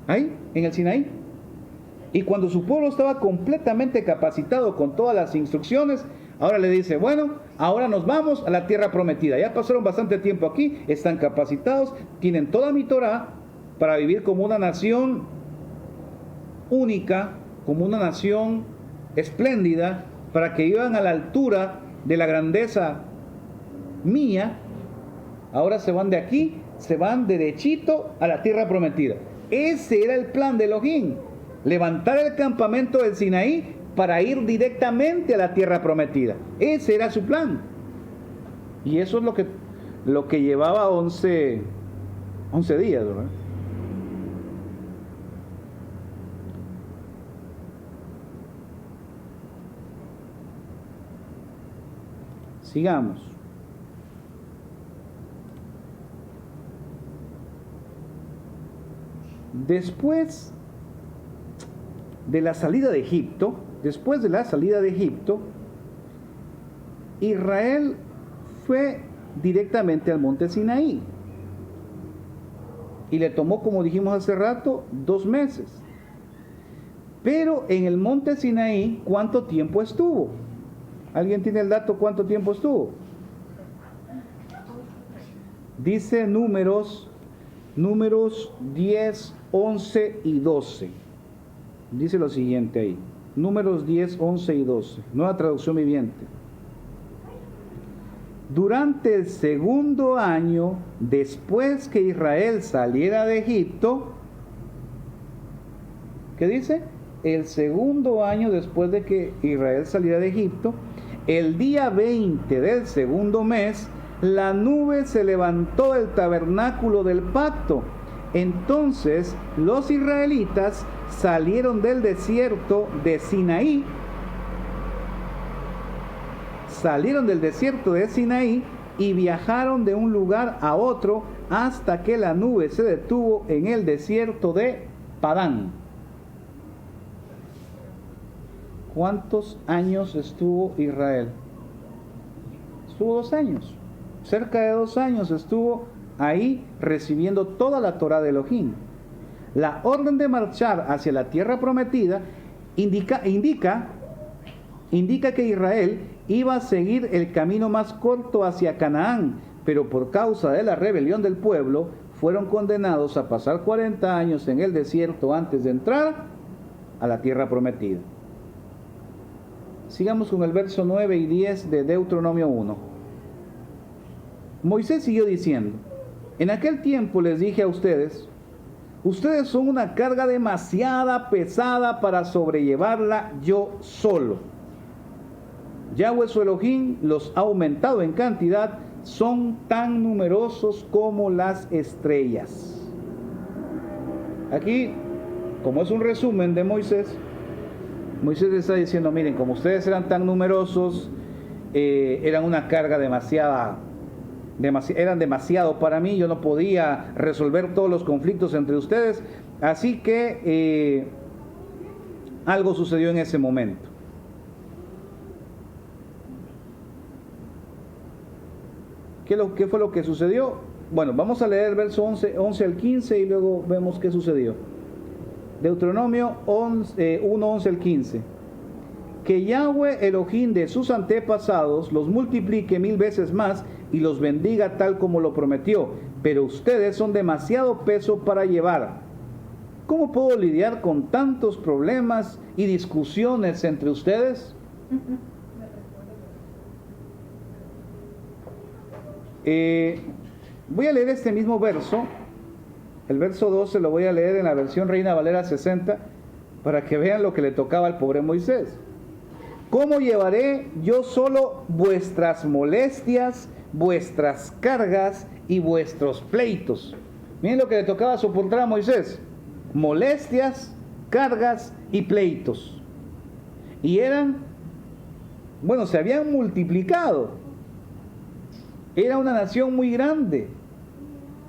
Ahí, en el Sinaí. Y cuando su pueblo estaba completamente capacitado con todas las instrucciones, ahora le dice, bueno, ahora nos vamos a la tierra prometida. Ya pasaron bastante tiempo aquí, están capacitados, tienen toda mi Torá para vivir como una nación única, como una nación espléndida, para que vivan a la altura de la grandeza mía. Ahora se van de aquí, se van derechito a la tierra prometida. Ese era el plan de Elohim. Levantar el campamento del Sinaí para ir directamente a la tierra prometida. Ese era su plan. Y eso es lo que llevaba 11 días, ¿verdad? Sigamos. Después de la salida de Egipto, Israel fue directamente al monte Sinaí. Y le tomó, como dijimos hace rato, 2 meses. Pero en el monte Sinaí, ¿cuánto tiempo estuvo? ¿Alguien tiene el dato cuánto tiempo estuvo? Dice Números 10, 11 y 12. Dice lo siguiente ahí. Números 10, 11 y 12. Nueva traducción viviente. Durante el segundo año, después que Israel saliera de Egipto, ¿qué dice? El segundo año después de que Israel saliera de Egipto, el día 20 del segundo mes, la nube se levantó del tabernáculo del pacto. Entonces los israelitas salieron del desierto de Sinaí, y viajaron de un lugar a otro hasta que la nube se detuvo en el desierto de Padán. ¿Cuántos años estuvo Israel? Estuvo 2 años. Cerca de 2 años estuvo ahí recibiendo toda la Torá de Elohim. La orden de marchar hacia la tierra prometida indica que Israel iba a seguir el camino más corto hacia Canaán, pero por causa de la rebelión del pueblo, fueron condenados a pasar 40 años en el desierto antes de entrar a la tierra prometida. Sigamos con el verso 9 y 10 de Deuteronomio 1. Moisés siguió diciendo: en aquel tiempo les dije a ustedes, ustedes son una carga demasiada pesada para sobrellevarla yo solo. Yahweh su Elohim los ha aumentado en cantidad, son tan numerosos como las estrellas. Aquí, como es un resumen de Moisés, Moisés está diciendo: miren, como ustedes eran tan numerosos, eran una carga eran demasiado para mí, yo no podía resolver todos los conflictos entre ustedes, así que algo sucedió en ese momento. ¿Qué fue lo que sucedió? Bueno, vamos a leer el verso 11 al 15 y luego vemos qué sucedió. Deuteronomio 1, 11 al 15. Que Yahweh Elohim de sus antepasados los multiplique 1000 veces más y los bendiga tal como lo prometió, pero ustedes son demasiado peso para llevar. ¿Cómo puedo lidiar con tantos problemas y discusiones entre ustedes? Voy a leer este mismo verso, el verso 12 lo voy a leer en la versión Reina Valera 60 para que vean lo que le tocaba al pobre Moisés. ¿Cómo llevaré yo solo vuestras molestias, vuestras cargas y vuestros pleitos? Miren lo que le tocaba soportar a Moisés: molestias, cargas y pleitos. Y se habían multiplicado. Era una nación muy grande.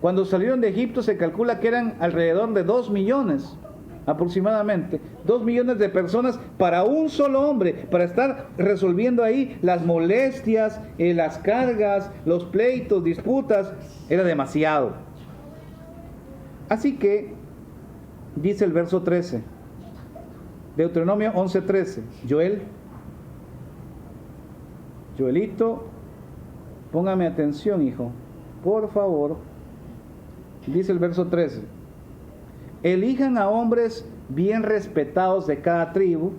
Cuando salieron de Egipto se calcula que eran alrededor de 2 millones, aproximadamente. 2 millones de personas para un solo hombre, para estar resolviendo ahí las molestias, las cargas, los pleitos, disputas. Era demasiado. Así que, dice el verso 13, Deuteronomio 11:13, Joelito, póngame atención, hijo, por favor. Dice el verso 13: elijan a hombres bien respetados de cada tribu,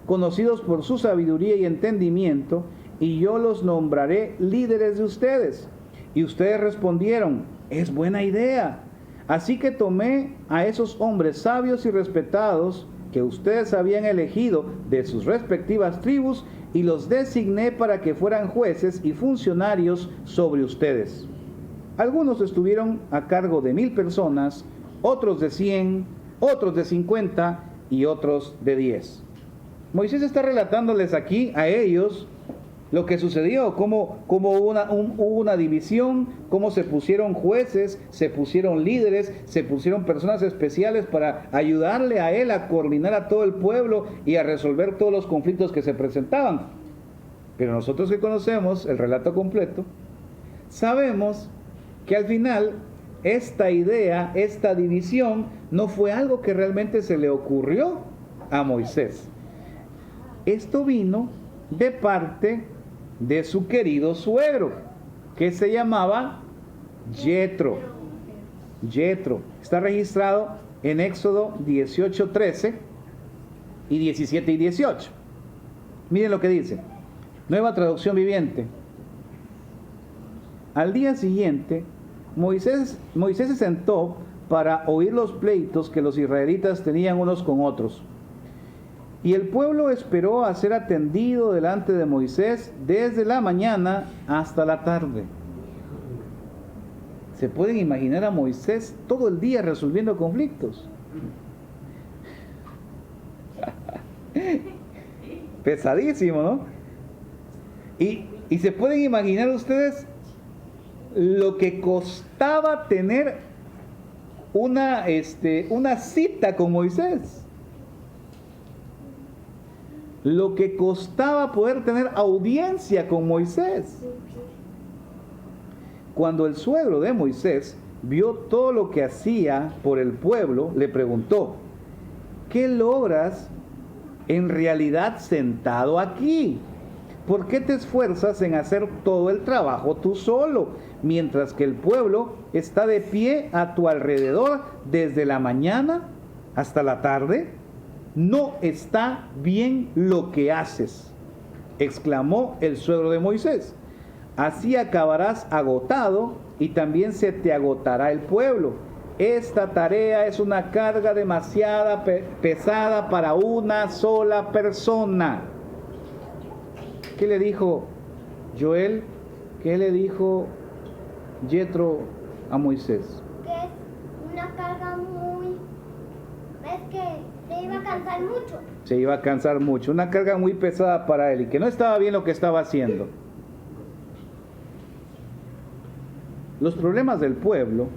conocidos por su sabiduría y entendimiento, y yo los nombraré líderes de ustedes. Y ustedes respondieron: es buena idea. Así que tomé a esos hombres sabios y respetados que ustedes habían elegido de sus respectivas tribus y los designé para que fueran jueces y funcionarios sobre ustedes. Algunos estuvieron a cargo de 1000 personas, otros de 100, otros de 50 y otros de 10. Moisés está relatándoles aquí a ellos lo que sucedió, cómo hubo una división, cómo se pusieron jueces, se pusieron líderes, se pusieron personas especiales para ayudarle a él a coordinar a todo el pueblo y a resolver todos los conflictos que se presentaban. Pero nosotros que conocemos el relato completo, sabemos que al final esta idea, esta división, no fue algo que realmente se le ocurrió a Moisés. Esto vino de parte de su querido suegro, que se llamaba Yetro. Está registrado en Éxodo 18:13 y 17 y 18. Miren lo que dice, Nueva Traducción Viviente. Al día siguiente, Moisés se sentó para oír los pleitos que los israelitas tenían unos con otros. Y el pueblo esperó a ser atendido delante de Moisés desde la mañana hasta la tarde. ¿Se pueden imaginar a Moisés todo el día resolviendo conflictos? Pesadísimo, ¿no? Y se pueden imaginar ustedes lo que costaba tener una cita con Moisés. Lo que costaba poder tener audiencia con Moisés. Cuando el suegro de Moisés vio todo lo que hacía por el pueblo, le preguntó: ¿qué logras en realidad sentado aquí? ¿Por qué te esfuerzas en hacer todo el trabajo tú solo, mientras que el pueblo está de pie a tu alrededor desde la mañana hasta la tarde? No está bien lo que haces, exclamó el suegro de Moisés. Así acabarás agotado y también se te agotará el pueblo. Esta tarea es una carga demasiado pesada para una sola persona. ¿Qué le dijo Joel? ¿Qué le dijo Yetro a Moisés?
Que es una carga muy... Es que se iba a cansar mucho.
Se iba a cansar mucho, una carga muy pesada para él y que no estaba bien lo que estaba haciendo. Los problemas del pueblo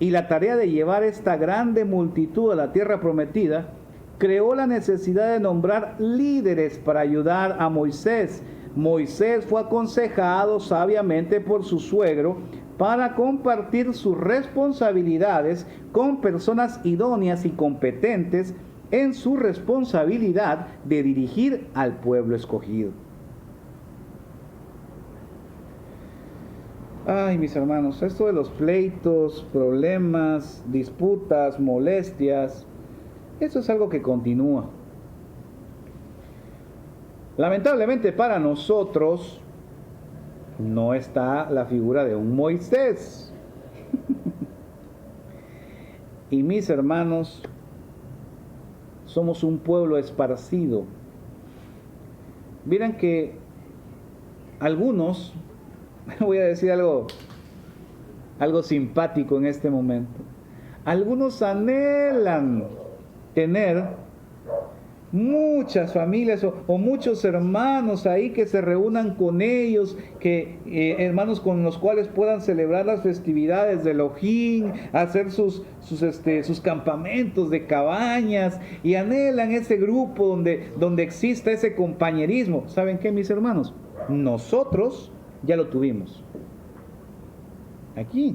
y la tarea de llevar esta grande multitud a la tierra prometida creó la necesidad de nombrar líderes para ayudar a Moisés. Moisés fue aconsejado sabiamente por su suegro para compartir sus responsabilidades con personas idóneas y competentes en su responsabilidad de dirigir al pueblo escogido. Ay, mis hermanos, esto de los pleitos, problemas, disputas, molestias, eso es algo que continúa. Lamentablemente para nosotros no está la figura de un Moisés. Y mis hermanos, somos un pueblo esparcido. Miren que algunos, voy a decir algo simpático en este momento, algunos anhelan tener muchas familias o muchos hermanos ahí que se reúnan con ellos, hermanos con los cuales puedan celebrar las festividades de Elohim, hacer sus campamentos de cabañas, y anhelan ese grupo donde exista ese compañerismo. ¿Saben qué, mis hermanos? Nosotros ya lo tuvimos. Aquí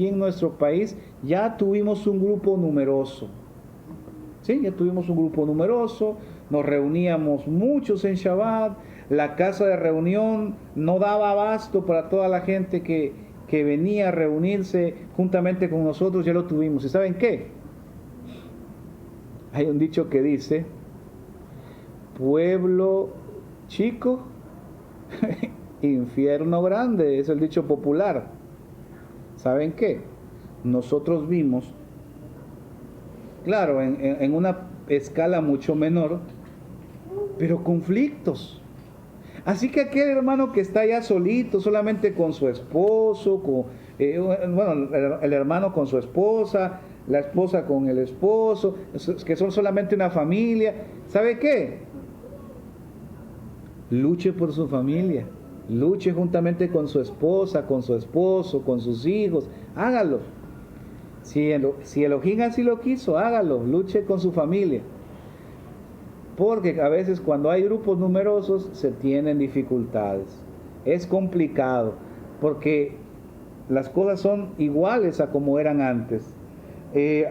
en nuestro país ya tuvimos un grupo numeroso. Sí, ya tuvimos un grupo numeroso, nos reuníamos muchos en Shabbat, la casa de reunión no daba abasto para toda la gente que venía a reunirse juntamente con nosotros, ya lo tuvimos. ¿Y saben qué? Hay un dicho que dice: pueblo chico, infierno grande, es el dicho popular. ¿Saben qué? Nosotros vimos, claro, en una escala mucho menor, pero conflictos. Así que aquel hermano que está ya solito, solamente con su esposo, el hermano con su esposa, la esposa con el esposo, que son solamente una familia, ¿sabe qué? Luche por su familia, luche juntamente con su esposa, con su esposo, con sus hijos, hágalo. Si Elohim así lo quiso, hágalo, luche con su familia. Porque a veces cuando hay grupos numerosos se tienen dificultades. Es complicado, porque las cosas son iguales a como eran antes.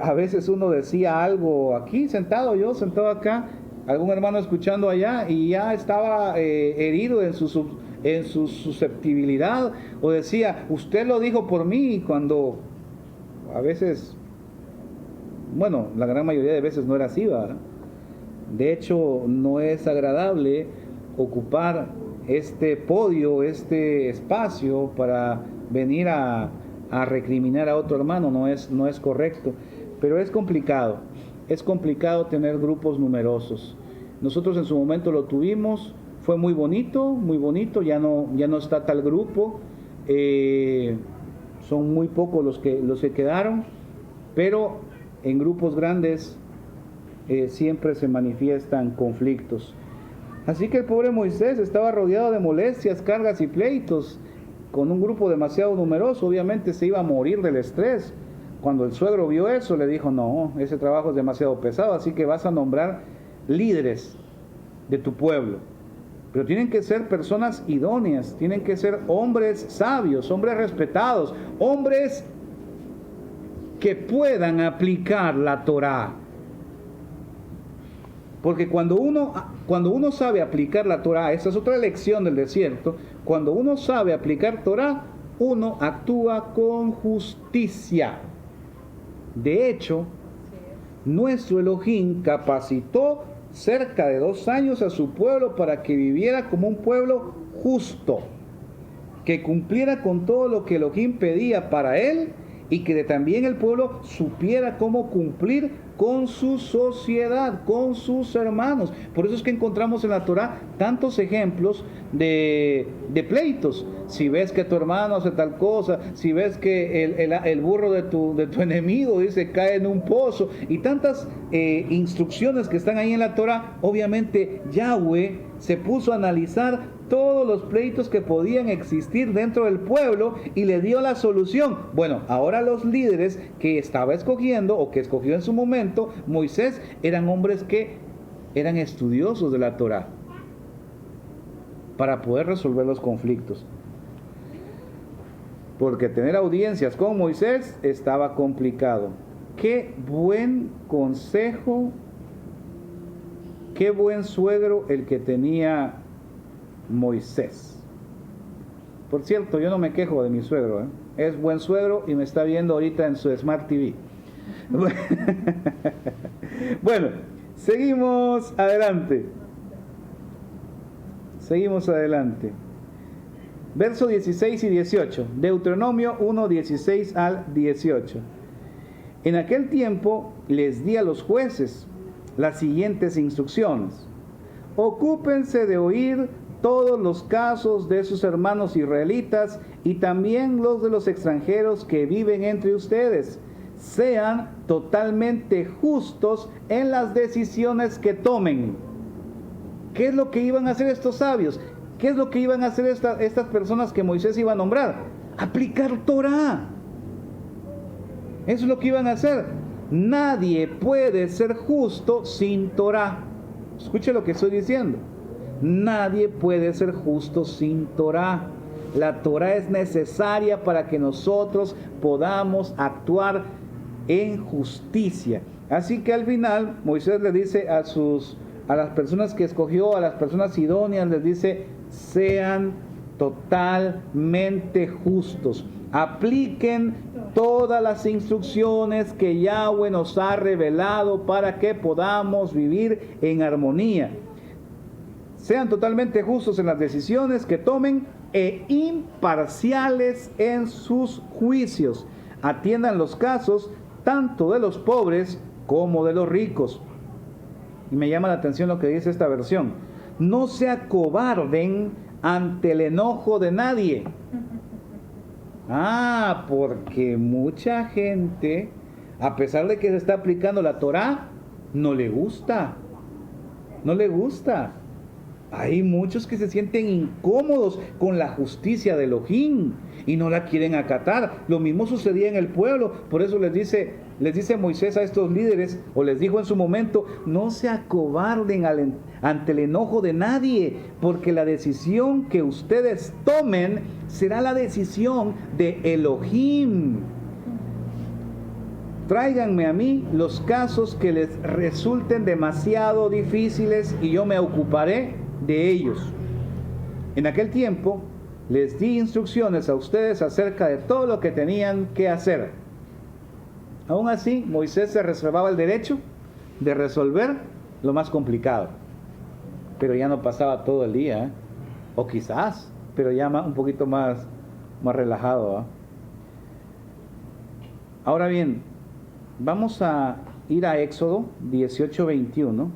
A veces uno decía algo aquí, sentado acá, algún hermano escuchando allá, y ya estaba herido en su susceptibilidad, o decía, usted lo dijo por mí, cuando a veces, la gran mayoría de veces no era así, ¿verdad? De hecho, no es agradable ocupar este podio, este espacio para venir a recriminar a otro hermano, no es correcto, pero es complicado tener grupos numerosos. Nosotros en su momento lo tuvimos, fue muy bonito, ya no está tal grupo. son muy pocos los que quedaron, pero en grupos grandes siempre se manifiestan conflictos. Así que el pobre Moisés estaba rodeado de molestias, cargas y pleitos. Con un grupo demasiado numeroso, obviamente se iba a morir del estrés. Cuando el suegro vio eso, le dijo: no, ese trabajo es demasiado pesado, así que vas a nombrar líderes de tu pueblo. Pero tienen que ser personas idóneas, tienen que ser hombres sabios, hombres respetados, hombres que puedan aplicar la Torá. Porque cuando uno sabe aplicar la Torá, esa es otra lección del desierto, cuando uno sabe aplicar Torá, uno actúa con justicia. De hecho, nuestro Elohim capacitó cerca de 2 años a su pueblo para que viviera como un pueblo justo, que cumpliera con todo lo que Elohim pedía para él, y que también el pueblo supiera cómo cumplir con su sociedad, con sus hermanos. Por eso es que encontramos en la Torá tantos ejemplos de pleitos. Si ves que tu hermano hace tal cosa, si ves que el burro de tu enemigo, dice, cae en un pozo, y tantas instrucciones que están ahí en la Torá. Obviamente Yahweh se puso a analizar todos los pleitos que podían existir dentro del pueblo y le dio la solución. Bueno, ahora los líderes que estaba escogiendo, o que escogió en su momento Moisés, eran hombres que eran estudiosos de la Torá para poder resolver los conflictos. Porque tener audiencias con Moisés estaba complicado. Qué buen consejo, qué buen suegro el que tenía Moisés. Por cierto, yo no me quejo de mi suegro, es buen suegro y me está viendo ahorita en su Smart TV. Bueno, seguimos adelante. Versos 16 y 18, Deuteronomio 1, 16 al 18. En aquel tiempo les di a los jueces las siguientes instrucciones: ocúpense de oír todos los casos de sus hermanos israelitas y también los de los extranjeros que viven entre ustedes. Sean totalmente justos en las decisiones que tomen. ¿Qué es lo que iban a hacer estos sabios? ¿Qué es lo que iban a hacer estas personas que Moisés iba a nombrar? Aplicar Torá. Eso es lo que iban a hacer. Nadie puede ser justo sin Torá. Escuche lo que estoy diciendo. Nadie puede ser justo sin Torá. La Torá es necesaria para que nosotros podamos actuar en justicia. Así que al final Moisés le dice a las personas que escogió, a las personas idóneas, les dice: sean totalmente justos. Apliquen todas las instrucciones que Yahweh nos ha revelado para que podamos vivir en armonía. Sean totalmente justos en las decisiones que tomen e imparciales en sus juicios. Atiendan los casos tanto de los pobres como de los ricos. Y me llama la atención lo que dice esta versión: no se acobarden ante el enojo de nadie. Porque mucha gente, a pesar de que se está aplicando la Torá, no le gusta. Hay muchos que se sienten incómodos con la justicia de Elohim y no la quieren acatar. Lo mismo sucedía en el pueblo. Por eso les dice Moisés a estos líderes, o les dijo en su momento: no se acobarden ante el enojo de nadie, porque la decisión que ustedes tomen será la decisión de Elohim. Tráiganme a mí los casos que les resulten demasiado difíciles y yo me ocuparé de ellos. En aquel tiempo les di instrucciones a ustedes acerca de todo lo que tenían que hacer. Aún así, Moisés se reservaba el derecho de resolver lo más complicado, pero ya no pasaba todo el día, o quizás, pero ya un poquito más relajado. Ahora bien, vamos a ir a Éxodo 18:21,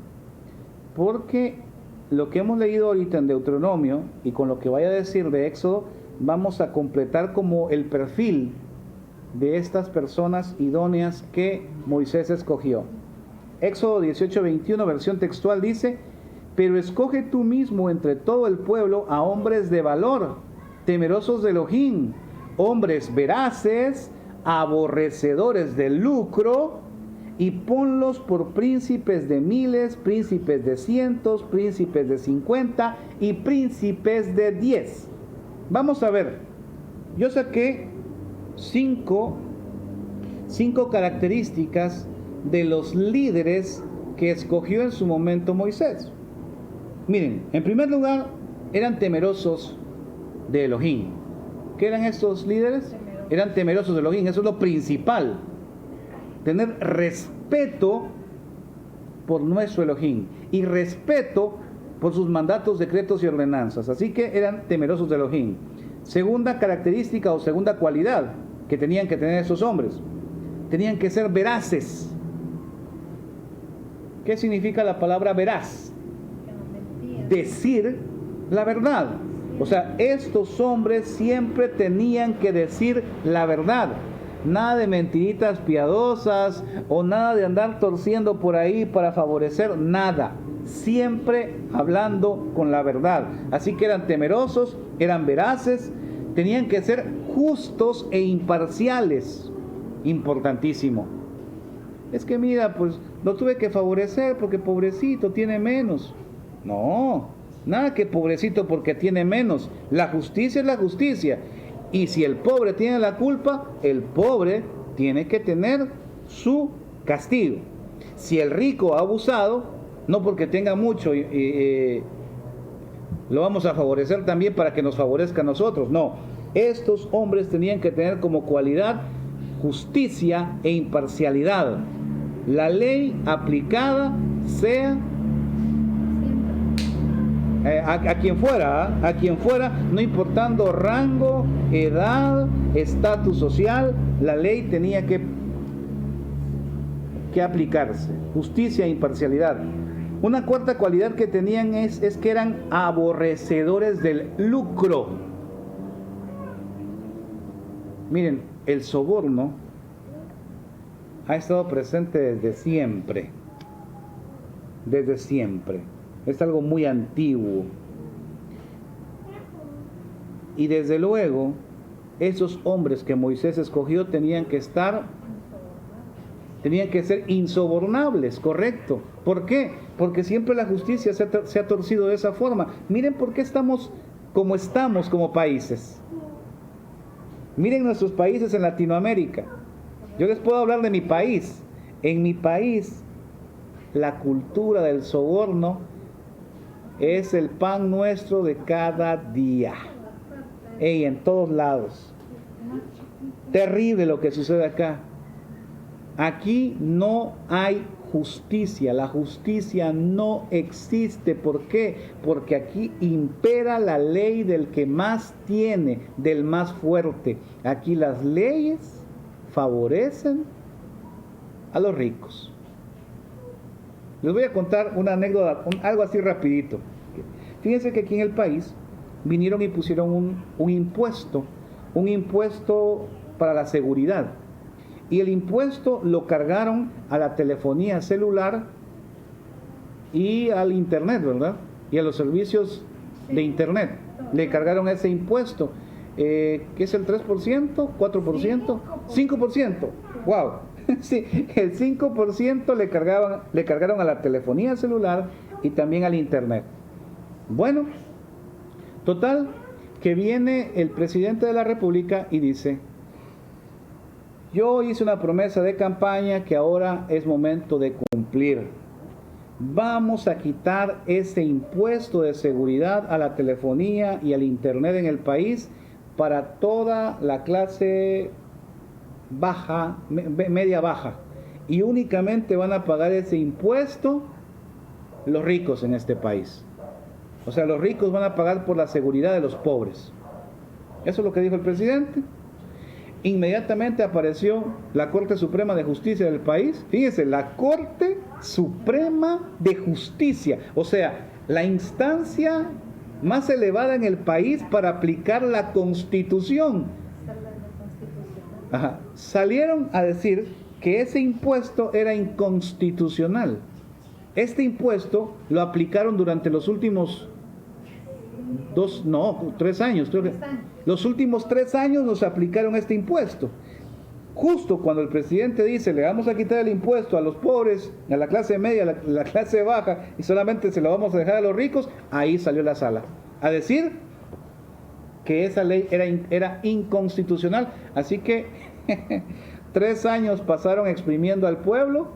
porque lo que hemos leído ahorita en Deuteronomio y con lo que vaya a decir de Éxodo, vamos a completar como el perfil de estas personas idóneas que Moisés escogió. Éxodo 18:21, versión textual, dice: pero escoge tú mismo entre todo el pueblo a hombres de valor, temerosos de Elohim, hombres veraces, aborrecedores del lucro, y ponlos por príncipes de miles, príncipes de cientos, príncipes de 50 y príncipes de 10. Vamos a ver, yo saqué cinco características de los líderes que escogió en su momento Moisés. Miren, en primer lugar, eran temerosos de Elohim. ¿Qué eran estos líderes? Eran temerosos de Elohim, eso es lo principal. Tener respeto por nuestro Elohim y respeto por sus mandatos, decretos y ordenanzas. Así que eran temerosos de Elohim. Segunda característica o segunda cualidad que tenían que tener esos hombres: tenían que ser veraces. ¿Qué significa la palabra veraz? Decir la verdad. O sea, estos hombres siempre tenían que decir la verdad. Nada de mentiritas piadosas o nada de andar torciendo por ahí para favorecer, nada. Siempre hablando con la verdad. Así que eran temerosos, eran veraces, tenían que ser justos e imparciales. Importantísimo. Es que mira, pues lo tuve que favorecer porque pobrecito tiene menos. No, nada que pobrecito porque tiene menos. La justicia es la justicia. Y si el pobre tiene la culpa, el pobre tiene que tener su castigo. Si el rico ha abusado, no porque tenga mucho, lo vamos a favorecer también para que nos favorezca a nosotros. No, estos hombres tenían que tener como cualidad justicia e imparcialidad. La ley aplicada sea a quien fuera, no importando rango, edad, estatus social, la ley tenía que aplicarse. Justicia e imparcialidad. Una cuarta cualidad que tenían es que eran aborrecedores del lucro. Miren, el soborno ha estado presente desde siempre. Desde siempre. Es algo muy antiguo. Y desde luego, esos hombres que Moisés escogió tenían que ser insobornables, correcto. ¿Por qué? Porque siempre la justicia se ha torcido de esa forma. Miren por qué estamos como países. Miren nuestros países en Latinoamérica. Yo les puedo hablar de mi país. En mi país, la cultura del soborno es el pan nuestro de cada día. En todos lados. Terrible lo que sucede acá. Aquí no hay justicia. La justicia no existe. ¿Por qué? Porque aquí impera la ley del que más tiene, del más fuerte. Aquí las leyes favorecen a los ricos. Les voy a contar una anécdota, algo así rapidito. Fíjense que aquí en el país vinieron y pusieron un impuesto para la seguridad. Y el impuesto lo cargaron a la telefonía celular y al internet, ¿verdad? Y a los servicios de internet. Le cargaron ese impuesto, que es el 3%, 4%, 5%. ¡Wow! Sí, el 5% le cargaron a la telefonía celular y también al internet. Bueno, total, que viene el presidente de la República y dice: yo hice una promesa de campaña que ahora es momento de cumplir. Vamos a quitar ese impuesto de seguridad a la telefonía y al internet en el país para toda la clase baja, media baja, y únicamente van a pagar ese impuesto los ricos en este país. O sea, los ricos van a pagar por la seguridad de los pobres. Eso es lo que dijo el presidente. Inmediatamente apareció la Corte Suprema de Justicia del país. Fíjense, la Corte Suprema de Justicia, o sea, la instancia más elevada en el país para aplicar la Constitución. salieron a decir que ese impuesto era inconstitucional. Este impuesto lo aplicaron durante los últimos 3 años, creo que. Los últimos 3 años nos aplicaron este impuesto. Justo cuando el presidente dice, le vamos a quitar el impuesto a los pobres, a la clase media, a la clase baja, y solamente se lo vamos a dejar a los ricos, ahí salió la sala a decir que esa ley era inconstitucional. Así que 3 años pasaron exprimiendo al pueblo,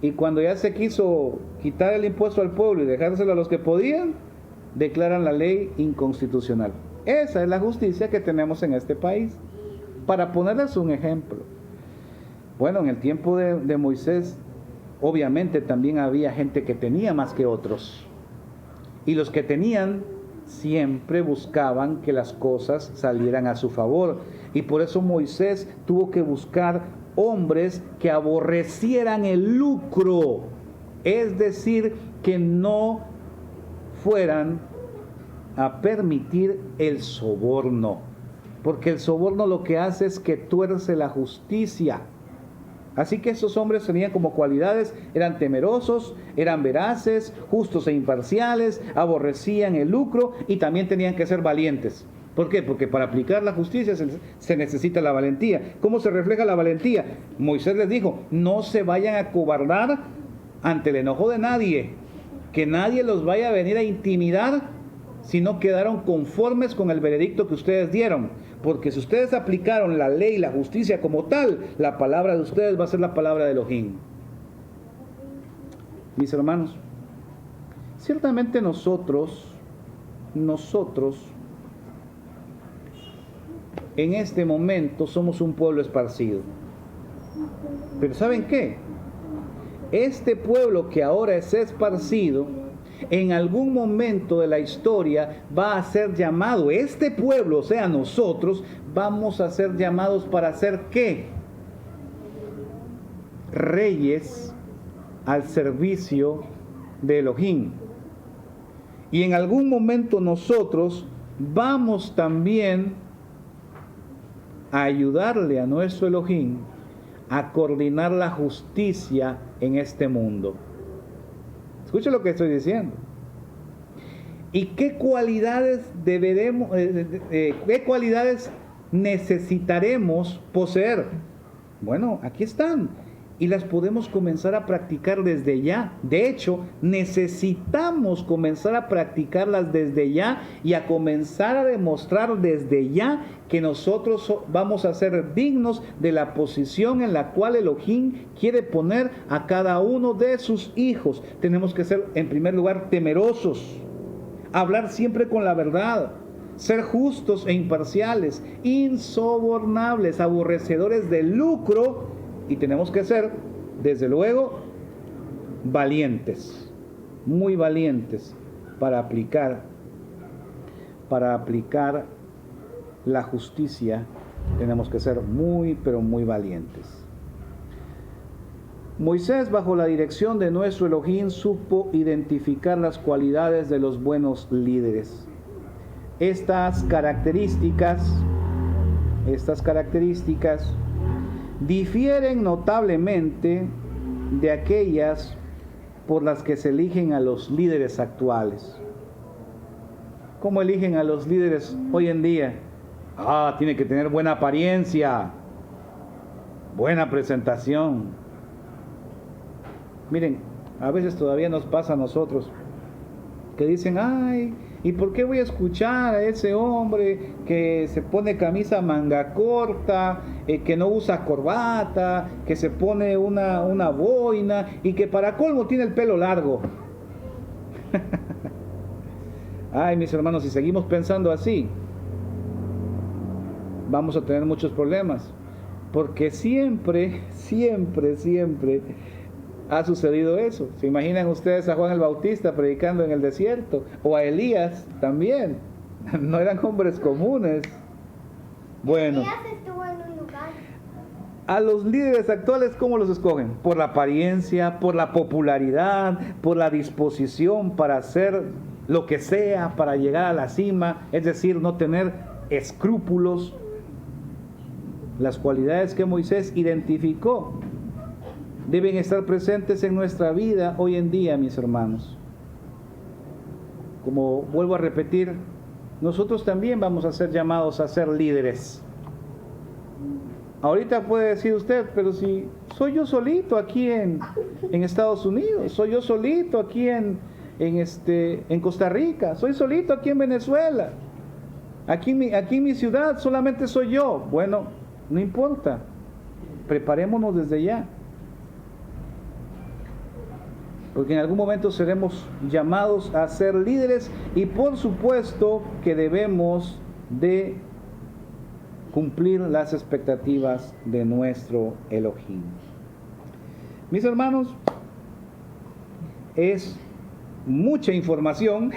y cuando ya se quiso quitar el impuesto al pueblo y dejárselo a los que podían, declaran la ley inconstitucional. Esa es la justicia que tenemos en este país. Para ponerles un ejemplo, bueno, en el tiempo de Moisés, obviamente también había gente que tenía más que otros, y los que tenían siempre buscaban que las cosas salieran a su favor, y por eso Moisés tuvo que buscar hombres que aborrecieran el lucro, es decir, que no fueran a permitir el soborno. Porque el soborno lo que hace es que tuerce la justicia. Así que esos hombres tenían como cualidades, eran temerosos, eran veraces, justos e imparciales, aborrecían el lucro y también tenían que ser valientes. ¿Por qué? Porque para aplicar la justicia se necesita la valentía. ¿Cómo se refleja la valentía? Moisés les dijo, no se vayan a acobardar ante el enojo de nadie, que nadie los vaya a venir a intimidar si no quedaron conformes con el veredicto que ustedes dieron. Porque si ustedes aplicaron la ley y la justicia como tal, la palabra de ustedes va a ser la palabra de Elohim. Mis hermanos, ciertamente nosotros en este momento somos un pueblo esparcido. Pero ¿saben qué? Este pueblo que ahora es esparcido, en algún momento de la historia va a ser llamado, este pueblo, o sea, nosotros, vamos a ser llamados para ser ¿qué? Reyes al servicio de Elohim. Y en algún momento nosotros vamos también a ayudarle a nuestro Elohim a coordinar la justicia en este mundo. Escuche lo que estoy diciendo. ¿Y qué cualidades qué cualidades necesitaremos poseer? Bueno, aquí están. Y las podemos comenzar a practicar desde ya. De hecho, necesitamos comenzar a practicarlas desde ya y a comenzar a demostrar desde ya que nosotros vamos a ser dignos de la posición en la cual Elohim quiere poner a cada uno de sus hijos. Tenemos que ser, en primer lugar, temerosos, hablar siempre con la verdad, ser justos e imparciales, insobornables, aborrecedores del lucro, y tenemos que ser, desde luego, valientes, muy valientes para aplicar la justicia. Tenemos que ser muy, pero muy valientes. Moisés, bajo la dirección de nuestro Elohim, supo identificar las cualidades de los buenos líderes. Estas características difieren notablemente de aquellas por las que se eligen a los líderes actuales. ¿Cómo eligen a los líderes hoy en día? Tiene que tener buena apariencia, buena presentación. Miren, a veces todavía nos pasa a nosotros que dicen, ¿y por qué voy a escuchar a ese hombre que se pone camisa manga corta, que no usa corbata, que se pone una boina y que para colmo tiene el pelo largo? Mis hermanos, si seguimos pensando así, vamos a tener muchos problemas, porque siempre ha sucedido eso. ¿Se imaginan ustedes a Juan el Bautista predicando en el desierto? O a Elías también. No eran hombres comunes. Bueno,
Elías estuvo en un lugar.
a los líderes actuales, ¿cómo los escogen? Por la apariencia, por la popularidad, por la disposición para hacer lo que sea para llegar a la cima, es decir, no tener escrúpulos. las cualidades que Moisés identificó, deben estar presentes en nuestra vida hoy en día, mis hermanos. Como vuelvo a repetir, nosotros también vamos a ser llamados a ser líderes. Ahorita puede decir usted, pero si soy yo solito aquí en Estados Unidos, soy yo solito aquí en Costa Rica, soy solito aquí en Venezuela, aquí en mi ciudad solamente soy yo. Bueno, no importa, preparémonos desde ya, porque en algún momento seremos llamados a ser líderes y por supuesto que debemos de cumplir las expectativas de nuestro Elohim. Mis hermanos, es mucha información,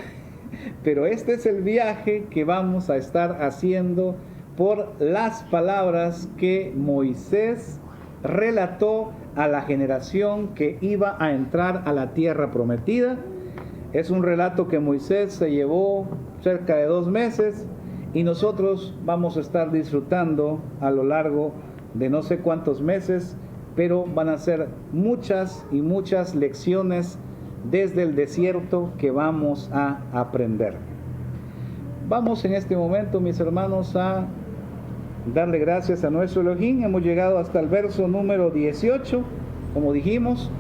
pero este es el viaje que vamos a estar haciendo por las palabras que Moisés relató a la generación que iba a entrar a la tierra prometida. Es un relato que Moisés se llevó cerca de 2 meses y nosotros vamos a estar disfrutando a lo largo de no sé cuántos meses, pero van a ser muchas y muchas lecciones desde el desierto que vamos a aprender. Vamos en este momento, mis hermanos, a darle gracias a nuestro Elohim. Hemos llegado hasta el verso número 18, como dijimos,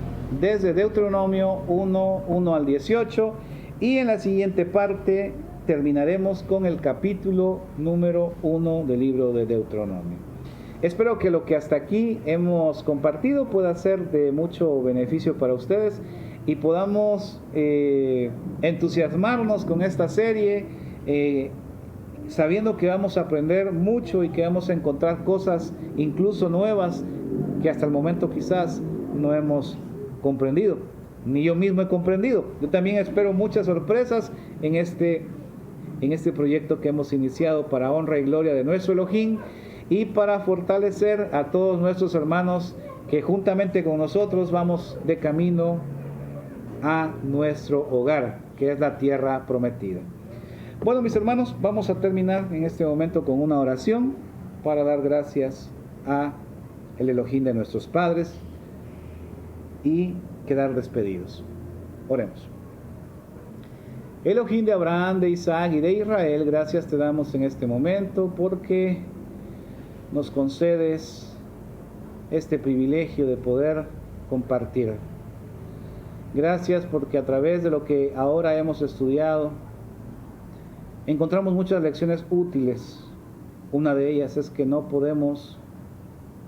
desde Deuteronomio 1 al 18, y en la siguiente parte terminaremos con el capítulo número 1 del libro de Deuteronomio. Espero que lo que hasta aquí hemos compartido pueda ser de mucho beneficio para ustedes y podamos entusiasmarnos con esta serie, sabiendo que vamos a aprender mucho y que vamos a encontrar cosas incluso nuevas que hasta el momento quizás no hemos comprendido, ni yo mismo he comprendido. Yo también espero muchas sorpresas en este proyecto que hemos iniciado para honra y gloria de nuestro Elohim y para fortalecer a todos nuestros hermanos que juntamente con nosotros vamos de camino a nuestro hogar, que es la tierra prometida. Bueno, mis hermanos, vamos a terminar en este momento con una oración para dar gracias a el Elohim de nuestros padres y quedar despedidos. Oremos. Elohim de Abraham, de Isaac y de Israel, gracias te damos en este momento porque nos concedes este privilegio de poder compartir. Gracias porque a través de lo que ahora hemos estudiado, encontramos muchas lecciones útiles. Una de ellas es que no podemos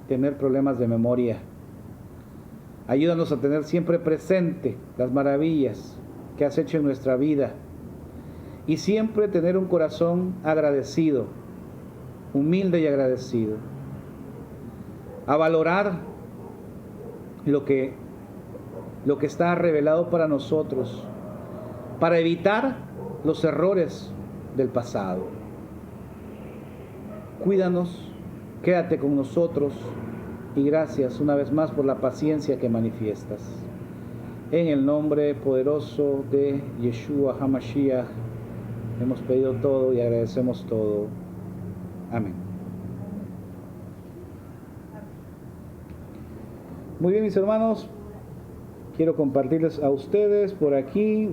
tener problemas de memoria. Ayúdanos a tener siempre presente las maravillas que has hecho en nuestra vida y siempre tener un corazón agradecido, humilde y agradecido, a valorar lo que está revelado para nosotros, para evitar los errores del pasado. Cuídanos, quédate con nosotros y gracias una vez más por la paciencia que manifiestas. En el nombre poderoso de Yeshua HaMashiach hemos pedido todo y agradecemos todo. Amén. Muy bien, mis hermanos, quiero compartirles a ustedes por aquí,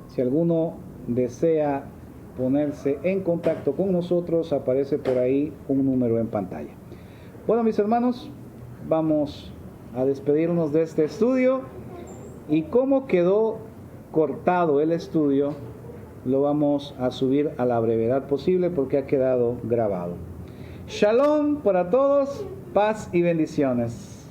si alguno desea ponerse en contacto con nosotros, aparece por ahí un número en pantalla. Bueno, mis hermanos, vamos a despedirnos de este estudio y cómo quedó cortado el estudio lo vamos a subir a la brevedad posible porque ha quedado grabado. Shalom para todos, paz y bendiciones.